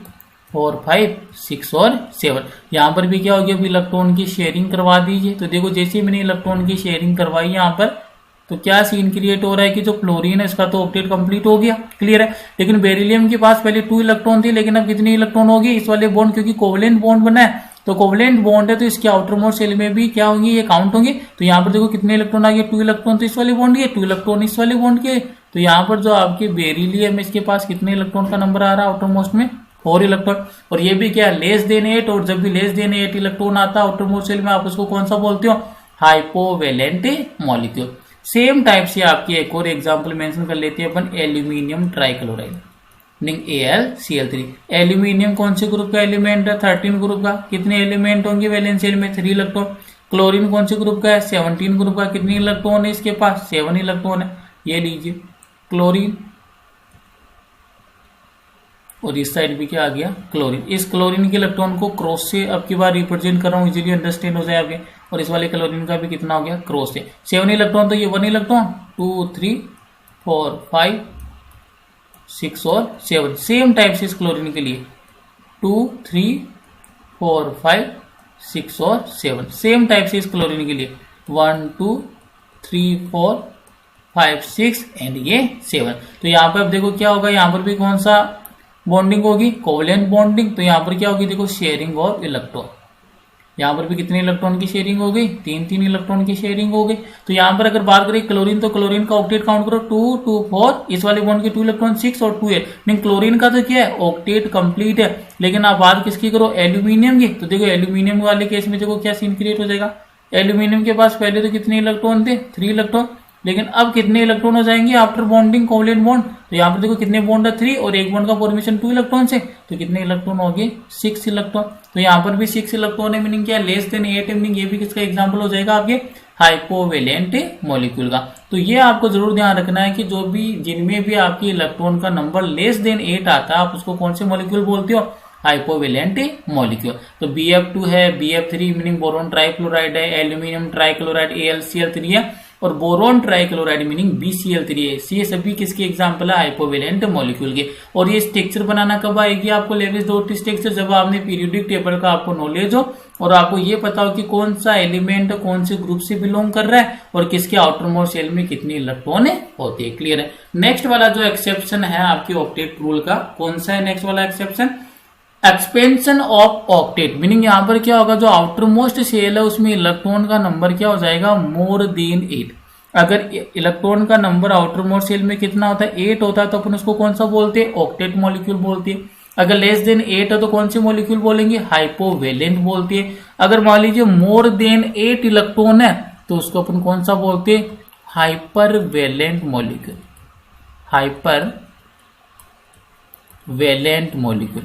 4 5 6 और 7। यहाँ पर भी क्या हो गया, इलेक्ट्रॉन की शेयरिंग करवा दीजिए। तो देखो जैसे मैंने इलेक्ट्रॉन की शेयरिंग करवाई यहाँ पर, तो क्या सीन क्रिएट हो रहा है कि जो फ्लोरीन है इसका तो ऑक्टेट कंप्लीट हो गया। क्लियर है। लेकिन बेरिलियम के पास पहले 2 इलेक्ट्रॉन थी, लेकिन अब कितने इलेक्ट्रॉन हो गए, इस वाले बॉन्ड, क्योंकि कोवेलेंट बॉन्ड बना है। तो कोवेलेंट बॉन्ड है तो इसके आउटर मोस्ट शेल में भी क्या होंगे, ये काउंट होंगे। तो यहाँ पर देखो कितने इलेक्ट्रॉन आ गए, 2 इलेक्ट्रॉन तो इस वाले बॉन्ड के, 2 इलेक्ट्रॉन इस वाले बॉन्ड के। तो यहाँ पर जो आपके बेरिलियम इसके पास कितने इलेक्ट्रॉन का नंबर आ रहा है आउटर मोस्ट में, 4 इलेक्ट्रॉन। और ये भी क्या, लेस देन 8। और जब भी लेस देन 8 इलेक्ट्रॉन आता है आउटर मोस्ट शेल में, आप उसको कौन सा बोलते हो, हाइपोवेलेंट मॉलिक्यूल। सेम टाइप से आपकी एक और एग्जांपल मेंशन कर लेते हैं अपन, aluminium trichloride, meaning AlCl3। Aluminium कौन से ग्रुप का एलिमेंट है, 13 ग्रुप का। कितने एलिमेंट होंगे वैलेंस शेल में, 3 इलेक्ट्रॉन। क्लोरीन कौन से ग्रुप का है, 17 ग्रुप का। कितने इलेक्ट्रॉन है इसके पास, 7 इलेक्ट्रॉन है। ये लीजिए क्लोरीन, और इस साइड भी क्या आ गया, क्लोरीन। इस क्लोरीन के इलेक्ट्रॉन को क्रॉस से अब की बार रिप्रेजेंट कर रहा हूँ, इजीली अंडरस्टैंड हो जाए आगे। और इस वाले क्लोरीन का भी कितना हो गया, क्रॉस से 7 इलेक्ट्रॉन। तो ये 1 इलेक्ट्रॉन, 2 3 4 5 6 और 7। सेम टाइप से इस क्लोरीन के लिए 2 3 4 5 6 और 7। सेम टाइप से इस क्लोरीन के लिए 1 2 3 4 5 6 एंड ये 7। तो यहाँ पर अब देखो क्या होगा, यहाँ पर भी कौन सा बॉन्डिंग होगी, कोवेलेंट बॉन्डिंग। तो यहाँ पर क्या होगी, देखो शेयरिंग ऑफ इलेक्ट्रॉन। यहाँ पर भी कितने इलेक्ट्रॉन की शेयरिंग हो गई, 3 इलेक्ट्रॉन की शेयरिंग हो गई। तो यहाँ पर अगर बात करें क्लोरीन, तो क्लोरीन का ऑक्टेट काउंट करो 2 2 4, इस वाले बॉन्ड के 2 इलेक्ट्रॉन 6 और 2 8, लेकिन क्लोरीन का तो क्या है, ऑक्टेट कंप्लीट है। लेकिन आप बात किसकी करो, एल्यूमिनियम की, तो देखो एल्यूमिनियम वाले केस में देखो क्या सीन क्रिएट हो जाएगा। एल्यूमिनियम के पास पहले तो कितने इलेक्ट्रॉन थे, 3 इलेक्ट्रॉन, लेकिन अब कितने इलेक्ट्रॉन हो जाएंगे आफ्टर बॉन्डिंग, कोवलेंट बॉन्ड। तो यहाँ पर देखो कितने बॉन्ड है, 3, और एक बॉन्ड का फॉर्मेशन 2 इलेक्ट्रॉन से, तो कितने इलेक्ट्रॉन हो गए, 6 इलेक्ट्रॉन। तो यहाँ पर भी 6 इलेक्ट्रॉन है, मीनिंग क्या, लेस देन 8 है, मीनिंग ये भी किसका एग्जाम्पल हो जाएगा आपके हाइपोवेलेंट मॉलिक्यूल का। तो ये आपको जरूर ध्यान रखना है कि जो भी जिनमें भी आपकी इलेक्ट्रॉन का नंबर लेस देन 8 आता है, आप उसको कौन से मॉलिक्यूल बोलते हो, हाइपोवेलेंट मॉलिक्यूल। तो BF2 है, BF3 मीनिंग बोरोन ट्राइक्लोराइड है, एल्यूमिनियम ट्राइक्लोराइड AlCl3 है, और बोरोन ट्राइक्लोराइड मीनिंग BCl3 है। ये सभी किसके एग्जांपल है, हाइपोवेलेंट मॉलिक्यूल के। और ये स्ट्रक्चर बनाना कब आएगी आपको लेविस डॉर्टी स्ट्रक्चर, जब आपने पीरियोडिक टेबल का आपको नॉलेज हो और आपको ये पता हो कि कौन सा एलिमेंट कौन से ग्रुप से बिलोंग कर रहा है और किसके आउटर मोस्ट शेल में कितनी इलेक्ट्रॉन होती है। क्लियर है। नेक्स्ट वाला जो एक्सेप्शन है आपके ऑक्टेट रूल का, कौन सा है नेक्स्ट वाला exception, expansion of octet, meaning यहाँ पर क्या होगा, जो आउटर मोस्ट शेल है उसमें इलेक्ट्रॉन का नंबर क्या हो जाएगा, मोर देन 8। अगर इलेक्ट्रॉन का नंबर आउटर मोस्ट शेल में कितना होता है, 8 होता है, तो अपन उसको कौन सा बोलते हैं, ऑक्टेट मॉलिक्यूल बोलते हैं। अगर लेस देन 8 है तो कौन सी मॉलिक्यूल बोलेंगे, हाइपोवेलेंट बोलते हैं। अगर मान लीजिए मोर देन 8 इलेक्ट्रॉन है तो उसको अपन कौन सा बोलते हैं, हाइपरवेलेंट मॉलिक्यूल, हाइपरवेलेंट मॉलिक्यूल।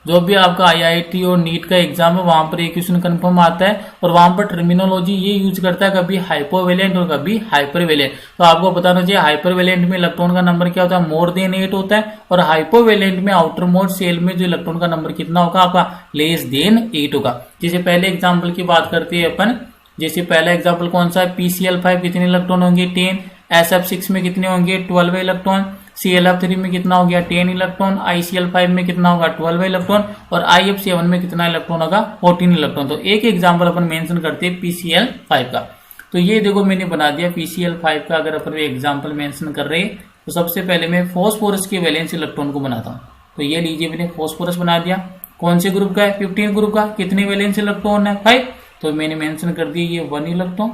जो भी आपका IIT और नीट का एग्जाम है वहां पर एक क्वेश्चन कंफर्म आता है और वहां पर टर्मिनोलॉजी ये यूज करता है, कभी हाइपोवेलेंट और कभी हाइपरवेलेंट। तो आपको बताना चाहिए हाइपरवेलेंट में इलेक्ट्रॉन का नंबर क्या होता है, मोर देन 8 होता है, और हाइपोवेलेंट में आउटर मोस्ट शेल में जो इलेक्ट्रॉन का नंबर कितना होगा आपका, लेस देन 8 होगा। जैसे पहले एग्जाम्पल की बात करते हैं अपन, जैसे पहला एग्जाम्पल कौन सा है, PCl5 कितने इलेक्ट्रॉन होंगे, 10, SF6 में कितने होंगे, 12 इलेक्ट्रॉन, ClF3 में कितना हो गया, 10 इलेक्ट्रॉन, ICl5 में कितना होगा, 12 इलेक्ट्रन, और IF7 में कितना इलेक्ट्रॉन होगा, 14 इलेक्ट्रॉन। तो एक एग्जाम्पल अपन मेंशन करते हैं PCl5 का। तो ये देखो मैंने बना दिया PCl5 का। अगर अपन एग्जाम्पल मेंशन कर रहे हैं तो सबसे पहले मैं फॉस्फोरस के वैलेंस इलेक्ट्रॉन को बनाता हूँ। तो ये लीजिए मैंने फॉस्फोरस बना दिया, कौन से ग्रुप का है, 15 ग्रुप का, कितने वैलेंस इलेक्ट्रॉन है, 5। तो मैंने मेंशन कर दिया ये 1 इलेक्ट्रॉन।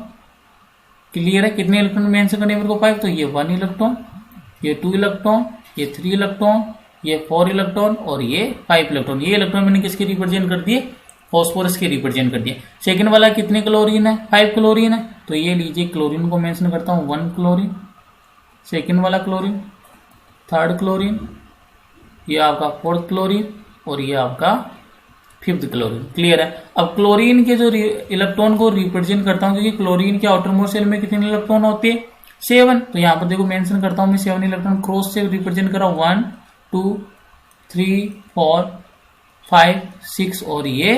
क्लियर है, कितने इलेक्ट्रॉन मेंशन करने मेरे को, 5, तो ये 1 इलेक्ट्रॉन, ये 2 इलेक्ट्रॉन, ये 3 इलेक्ट्रॉन, ये 4 इलेक्ट्रॉन और ये 5 इलेक्ट्रॉन। ये इलेक्ट्रॉन मैंने किसके रिप्रेजेंट कर दिए, फॉस्फोरस के रिप्रेजेंट कर दिए। सेकंड वाला कितने क्लोरीन है, 5 क्लोरीन है, तो ये लीजिए क्लोरीन को मेंशन करता हूं, 1 क्लोरीन, सेकंड वाला क्लोरीन, थर्ड क्लोरीन, ये आपका 4th क्लोरीन और ये आपका 5th क्लोरीन। क्लियर है। अब क्लोरीन के जो इलेक्ट्रॉन को रिप्रेजेंट करता हूं, क्योंकि क्लोरीन के आउटर मोस्ट शेल में कितने इलेक्ट्रॉन होते हैं, 7। तो यहाँ पर देखो मेंशन करता हूं मैं 7 इलेक्ट्रॉन, क्रॉस से रिप्रेजेंट करा, 1 2 3 4 5 6 और ये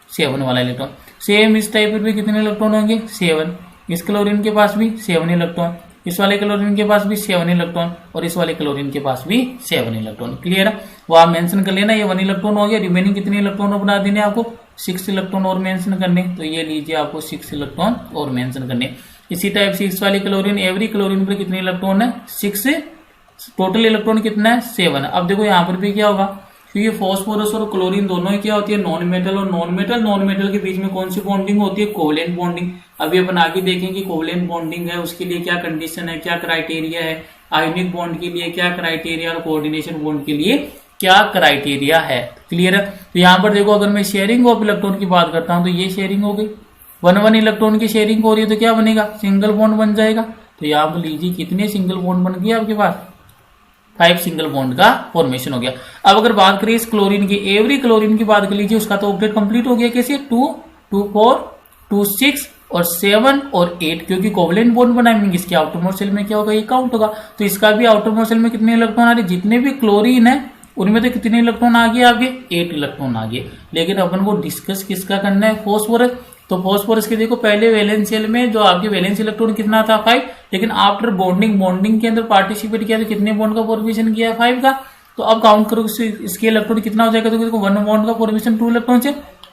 7 वाला इलेक्ट्रॉन। सेम इस टाइप पर भी कितने इलेक्ट्रॉन होंगे, 7। इस क्लोरीन के पास भी 7 इलेक्ट्रॉन, इस वाले क्लोरीन के पास भी 7 इलेक्ट्रॉन और इस वाले क्लोरीन के पास भी 7 इलेक्ट्रॉन। क्लियर है। वो आप मेंशन कर लेना, ये 1 इलेक्ट्रॉन हो गया, रिमेनिंग कितने इलेक्ट्रॉन बना देने आपको, 6 इलेक्ट्रॉन और मेंशन करने। तो ये लीजिए आपको 6 इलेक्ट्रॉन और मेंशन करने। इसी टाइप से इस वाली क्लोरीन, एवरी क्लोरीन पर कितने इलेक्ट्रॉन है, 6, टोटल इलेक्ट्रॉन कितना है, 7। अब देखो यहाँ पर भी क्या होगा, क्योंकि फॉस्फोरस और क्लोरीन दोनों ही क्या होती है, नॉन मेटल, और नॉन मेटल के बीच में कौन सी बॉन्डिंग होती है, कोवलेंट बॉन्डिंग। अभी अपन आगे देखेंगे कोवलेंट बॉन्डिंग है उसके लिए क्या कंडीशन है, क्या क्राइटेरिया है, आयोनिक बॉन्ड के लिए क्या क्राइटेरिया और कोऑर्डिनेशन बॉन्ड के लिए क्या क्राइटेरिया है। क्लियर है। तो यहाँ पर देखो, अगर मैं शेयरिंग ऑफ इलेक्ट्रॉन की बात करता हूं तो ये शेयरिंग हो गई, 1 इलेक्ट्रॉन की शेयरिंग हो रही है तो क्या बनेगा, सिंगल बॉन्ड बन जाएगा। तो यहाँ पर लीजिए कितने सिंगल बॉन्ड बन गए आपके पास, 5 सिंगल बॉन्ड का फॉर्मेशन हो गया। अब अगर बात करें इस क्लोरीन की, एवरी क्लोरीन की बात कर लीजिए, उसका तो ऑक्टेट कंप्लीट हो गया। कैसे, 2 2 4 2 6 और 7 और 8, क्योंकि कोवलेंट बॉन्ड बना है, इसके आउटर मोस्ट शेल में क्या होगा, ये काउंट होगा। तो इसका भी आउटर मोस्ट शेल में कितने इलेक्ट्रॉन आ रहे, जितने भी क्लोरीन है उनमें तो कितने इलेक्ट्रॉन आ गए आपके, 8 इलेक्ट्रॉन आ गए। लेकिन अपन को डिस्कस किसका करना है, फॉस्फोरस। तो फॉस्फोरस के देखो पहले वैलेंस शेल में जो आपके वैलेंस इलेक्ट्रॉन कितना था, 5, लेकिन आफ्टर बॉन्डिंग के अंदर पार्टिसिपेट किया तो कितने बॉन्ड का फॉर्मेशन किया, 5 का। तो अब काउंट करो इसके इलेक्ट्रॉन कितना हो जाएगा, तो देखो 1 बॉन्ड का फॉर्मेशन 2 इलेक्ट्रॉन से,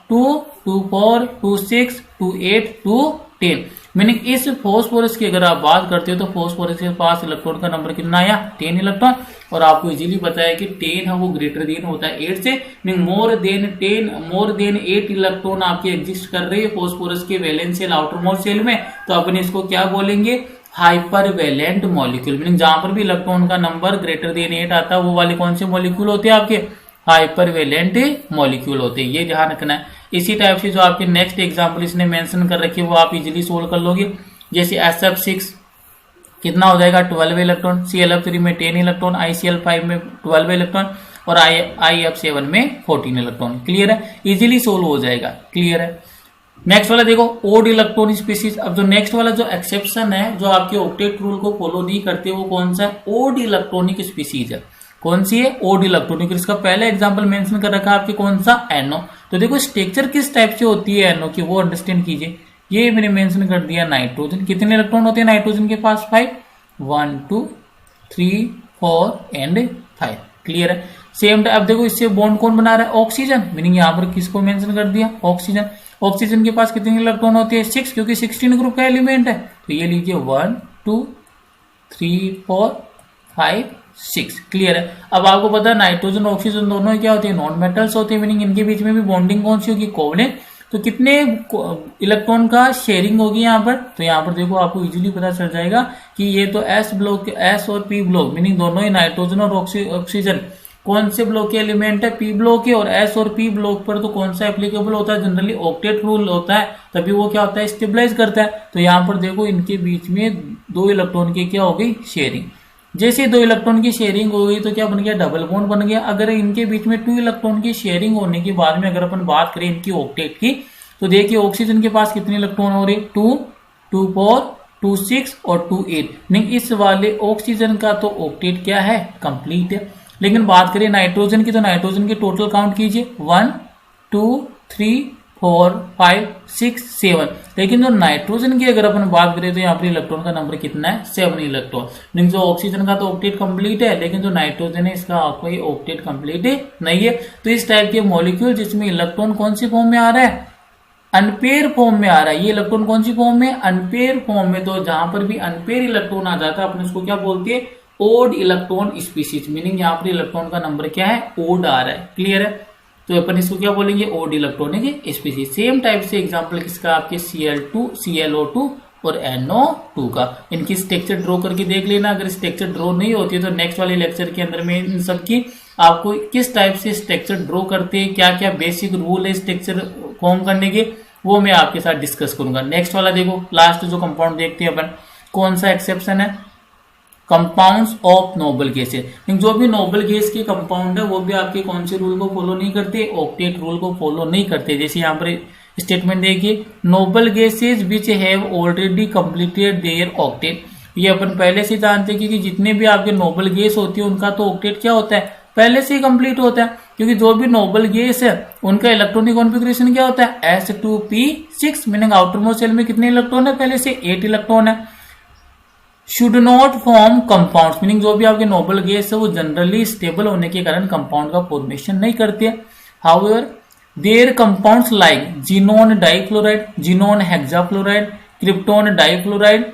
2 2 4 2 6 2 8 2 10, मीनिंग इस फोस्फोरस की अगर आप बात करते हो तो फोस्फोरस के पास इलेक्ट्रॉन का नंबर कितना आया 10 इलेक्ट्रॉन, और आपको इजीली पता है कि 10 है वो ग्रेटर देन होता है 8 से, मीनिंग मोर देन 8 इलेक्ट्रॉन आपके एग्जिस्ट कर रहे हैं फोस्फोरस के valence shell outermost shell में, तो अपन इसको क्या बोलेंगे हाइपर वैलेंट मॉलिक्यूल, मीनिंग जहां पर भी इलेक्ट्रॉन का नंबर ग्रेटर देन 8 आता है वो वाले कौन से मॉलिक्यूल होते हैं आपके हाइपर वैलेंट मॉलिक्यूल होते हैं, ये ध्यान रखना है। इसी टाइप से जो आपके नेक्स्ट एग्जांपल इसने मेंशन कर रखी है वो आप इजीली सोल्व कर लोगे, जैसे SF6 कितना हो जाएगा 12 इलेक्ट्रॉन, ClF3 में 10 इलेक्ट्रॉन, ICl5 में 12 इलेक्ट्रॉन और IF7 में 14 इलेक्ट्रॉन। क्लियर है, इजीली सोल्व हो जाएगा। क्लियर है। नेक्स्ट वाला देखो ओड इलेक्ट्रॉन स्पीसीज। अब जो नेक्स्ट वाला जो एक्सेप्शन है जो आपके ऑक्टेट रूल को फॉलो नहीं करते वो कौन सा है, ओड इलेक्ट्रॉनिक स्पीसीज है। कौन सी है, ओड इलेक्ट्रॉनिक। इसका पहला एग्जांपल मेंशन कर रखा है आपके कौन सा, NO। तो देखो स्ट्रक्चर किस टाइप से होती है NO की वो अंडरस्टैंड कीजिए। ये मैंने मेंशन कर दिया नाइट्रोजन, कितने इलेक्ट्रॉन होते हैं नाइट्रोजन के पास 5, 1 2 3 4 एंड 5। क्लियर है। सेम टाइप देखो इससे बॉन्ड कौन बना रहा है, ऑक्सीजन, मीनिंग यहाँ पर किसको मेंशन कर दिया, ऑक्सीजन। ऑक्सीजन के पास कितने इलेक्ट्रॉन होते हैं 6, क्योंकि 16 ग्रुप का एलिमेंट है। तो ये लीजिए 1 2 3 4 5 6। क्लियर है। अब आपको पता है नाइट्रोजन और ऑक्सीजन दोनों क्या होते हैं, नॉन मेटल्स होते हैं, मीनिंग इनके बीच में भी बॉन्डिंग कौन सी होगी, कोवलेंट। तो कितने इलेक्ट्रॉन का शेयरिंग होगी यहाँ पर, तो यहाँ पर देखो आपको इजीली पता चल जाएगा कि ये तो S ब्लॉक, S और P ब्लॉक, मीनिंग दोनों ही नाइट्रोजन और ऑक्सीजन कौन से ब्लॉक के एलिमेंट है, P ब्लॉक है। और S और P ब्लॉक पर तो कौन सा एप्लीकेबल होता है, जनरली ऑक्टेट रूल होता है, तभी वो क्या होता है स्टेबलाइज करता है। तो यहाँ पर देखो इनके बीच में 2 इलेक्ट्रॉन की क्या हो गई शेयरिंग। जैसे 2 इलेक्ट्रॉन की शेयरिंग हो गई तो क्या बन गया, डबल बॉन्ड बन गया। अगर इनके बीच में 2 इलेक्ट्रॉन की शेयरिंग होने के बाद में अगर अपन बात करें इनकी ऑक्टेट की, तो देखिए ऑक्सीजन के पास कितने इलेक्ट्रॉन हो रहे, 2 2 4 2 6 और 2 8, मीनिंग इस वाले ऑक्सीजन का तो ऑक्टेट क्या है, कंप्लीट है। लेकिन बात करें नाइट्रोजन की, तो नाइट्रोजन की टोटल काउंट कीजिए 1 2 3 4 5 6 7। लेकिन जो नाइट्रोजन की अगर अपन बात करें तो यहाँ पर इलेक्ट्रॉन का नंबर कितना है, 7 इलेक्ट्रॉन। मीन जो ऑक्सीजन का तो ऑक्टेट कंप्लीट है, लेकिन जो नाइट्रोजन है इसका कोई ऑक्टेट कंप्लीट नहीं है। तो इस टाइप के मॉलिक्यूल जिसमें इलेक्ट्रॉन कौन सी फॉर्म में आ रहा है, अनपेयर फॉर्म में आ रहा है। ये इलेक्ट्रॉन कौन सी फॉर्म में, अनपेयर फॉर्म में। तो जहां पर भी अनपेयर इलेक्ट्रॉन आ जाता है अपन उसको क्या बोलते हैं, ओड इलेक्ट्रॉन स्पीसीज, मीनिंग यहाँ पर इलेक्ट्रॉन का नंबर क्या है, ओड आ रहा है। क्लियर है। तो अपन इसको क्या बोलेंगे, odd electronic species. Same type से एग्जांपल किसका, आपके Cl2 ClO2 और NO2 का। इनकी स्ट्रक्चर ड्रॉ करके देख लेना। अगर स्ट्रक्चर ड्रॉ नहीं होती है तो नेक्स्ट वाले लेक्चर के अंदर में इन सब की आपको किस टाइप से स्ट्रक्चर ड्रॉ करते हैं, क्या क्या बेसिक रूल है स्ट्रक्चर फॉर्म करने के, वो मैं आपके साथ डिस्कस करूंगा। नेक्स्ट वाला देखो लास्ट जो कंपाउंड देखते हैं अपन, कौन सा एक्सेप्शन है, कंपाउंड्स ऑफ नोबल गैसेस। जो भी नोबल गैस के कंपाउंड है वो भी आपके कौन से रूल को फॉलो नहीं करते, ऑक्टेट रूल को फॉलो नहीं करते। जैसे यहाँ पर स्टेटमेंट देखिए, noble gases which have already completed there octet. ये अपन पहले से जानते हैं कि जितने भी आपके नोबल गैस होती है उनका तो ऑक्टेट क्या होता है, पहले से ही कंप्लीट होता है। क्योंकि जो भी नोबल गैस है उनका इलेक्ट्रॉनिक कॉन्फ़िगरेशन क्या होता है, S2p6, meaning outer most shell में कितने इलेक्ट्रॉन है, पहले से 8 इलेक्ट्रॉन है। Should not form compounds, meaning जो भी आपके नोबल गैस है वो जनरली स्टेबल होने के कारण कंपाउंड का फॉर्मेशन नहीं करते। However there compounds like xenon dichloride, xenon hexafluoride, krypton difluoride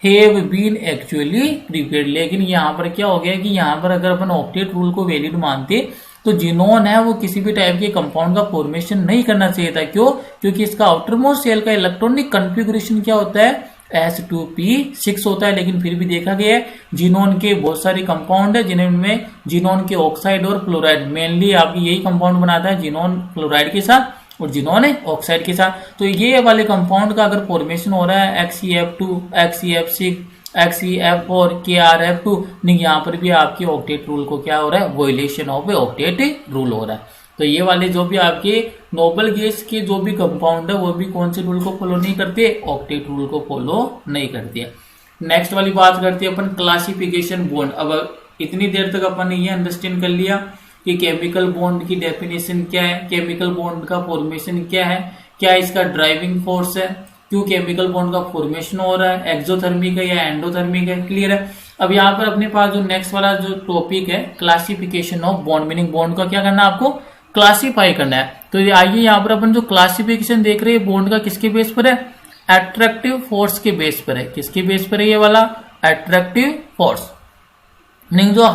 have been actually prepared. लेकिन यहाँ पर क्या हो गया कि यहाँ पर अगर अपन ऑक्टेट रूल को वैलिड मानते तो जीनोन है वो किसी भी टाइप के कंपाउंड का फॉर्मेशन नहीं करना चाहिए था। क्यों, क्योंकि इसका आउटर मोस्ट शेल का इलेक्ट्रॉनिक कॉन्फ़िगरेशन क्या होता है, S2p6 होता है। लेकिन फिर भी देखा गया है जीनोन के बहुत सारे कंपाउंड है जिनमें जीनोन के ऑक्साइड और फ्लोराइड, मेनली आपकी यही कंपाउंड बनाता है जीनोन फ्लोराइड के साथ और जीनोन ऑक्साइड के साथ। तो ये वाले कंपाउंड का अगर फॉर्मेशन हो रहा है XeF2, XeF6, XeF4, KrF2, नहीं यहाँ पर भी आपके ऑक्टेट रूल को क्या हो रहा है, वोलेशन ऑफ ऑक्टेट रूल हो रहा है। तो ये वाले जो भी आपके नोबल गैस के जो भी कंपाउंड है वो भी कौन से रूल को फॉलो नहीं करते, ऑक्टेट रूल को फॉलो नहीं करते। नेक्स्ट वाली बात करते हैं अपन क्लासिफिकेशन बॉन्ड। अब इतनी देर तक अपन ने ये अंडरस्टैंड कर लिया कि केमिकल बॉन्ड की डेफिनेशन क्या है, केमिकल बॉन्ड का फॉर्मेशन क्या है, क्या इसका ड्राइविंग फोर्स है, क्यों केमिकल बॉन्ड का फॉर्मेशन हो रहा है, एक्सोथर्मिक है या एंडोथर्मिक है। क्लियर है। अब यहाँ पर अपने पास जो नेक्स्ट वाला जो टॉपिक है classification of bond, meaning bond का क्या करना है आपको, क्लासीफाई करना है। तो आइए यहाँ पर अपन जो क्लासिफिकेशन देख रहे हैं बॉन्ड का किसके बेस पर है, एट्रैक्टिव फोर्स के बेस पर है। किसके बेस पर है ये वाला? Attractive force. मीनिंग जो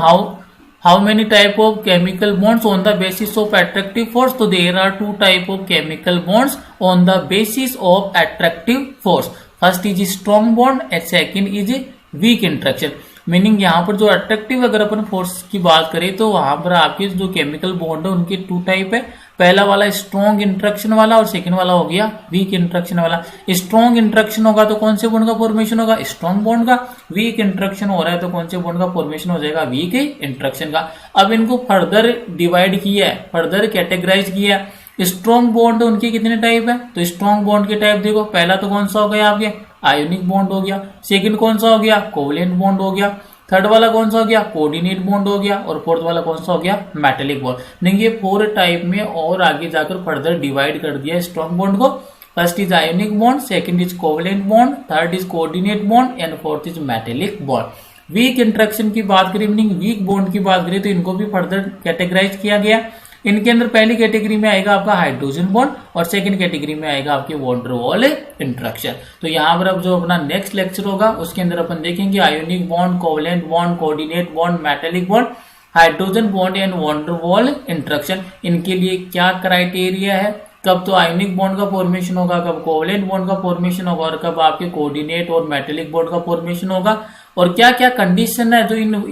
how many type of chemical bonds on the basis of attractive force, तो there are 2 type of chemical bonds on the basis of attractive force. First is strong bond and second is weak interaction. Meaning यहाँ पर जो attractive अगर अपन force की बात करें तो वहां पर आपके जो केमिकल बॉन्ड है उनके 2 टाइप है। पहला वाला स्ट्रॉन्ग इंट्रैक्शन वाला और सेकंड वाला हो गया वीक इंट्रैक्शन वाला। स्ट्रॉन्ग इंट्रैक्शन होगा तो कौन से बॉन्ड का फॉर्मेशन होगा? स्ट्रॉन्ग बॉन्ड का। वीक इंट्रैक्शन हो रहा है तो कौन से बॉन्ड का फॉर्मेशन हो जाएगा? वीक इंट्रैक्शन का। अब इनको फर्दर डिवाइड किया है, फर्दर कैटेगराइज किया है। स्ट्रॉन्ग बॉन्ड उनके कितने टाइप है? तो स्ट्रॉन्ग बॉन्ड के टाइप देखो, पहला तो कौन सा हो गया आपके? आयोनिक बॉन्ड हो गया। सेकंड कौन सा हो गया? कोवलेंट बॉन्ड हो गया। थर्ड वाला कौन सा हो गया? कोऑर्डिनेट बॉन्ड हो गया। और फोर्थ वाला कौन सा हो गया? Metallic bond. नहीं, ये 4 टाइप में और आगे जाकर फर्दर डिवाइड कर दिया स्ट्रॉन्ग बॉन्ड को। First is ionic bond, second is covalent bond, third is coordinate bond and fourth is metallic bond. Weak interaction की बात करें, मीनिंग वीक बॉन्ड की बात करें तो इनको भी फर्दर कैटेगराइज किया गया। इनके अंदर पहली कैटेगरी में आएगा आपका हाइड्रोजन बॉन्ड और सेकंड कैटेगरी में आएगा आपके वॉन डेर वाल इंट्रैक्शन। तो यहाँ पर अब जो अपना नेक्स्ट लेक्चर होगा उसके अंदर अपन देखेंगे ionic bond, covalent bond, coordinate bond, metallic bond, hydrogen bond and van der Waals interaction. इनके लिए क्या क्राइटेरिया है, कब तो आयोनिक बॉन्ड का फॉर्मेशन होगा, कब कोवलेंट बॉन्ड का फॉर्मेशन होगा और कब आपके कोऑर्डिनेट और मेटेलिक बॉन्ड का फॉर्मेशन होगा, और क्या क्या कंडीशन है जो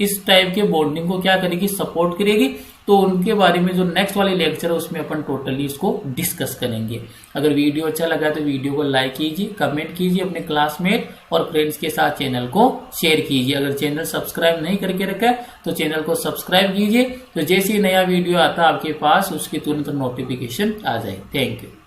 इस टाइप के बॉन्डिंग को क्या करेगी? सपोर्ट करेगी। तो उनके बारे में जो नेक्स्ट वाली लेक्चर है उसमें अपन टोटली इसको डिस्कस करेंगे। अगर वीडियो अच्छा लगा तो वीडियो को लाइक कीजिए, कमेंट कीजिए, अपने क्लासमेट और फ्रेंड्स के साथ चैनल को शेयर कीजिए। अगर चैनल सब्सक्राइब नहीं करके रखा है तो चैनल को सब्सक्राइब कीजिए, तो जैसे ही नया वीडियो आता है आपके पास उसकी तुरंत नोटिफिकेशन आ जाए। Thank you.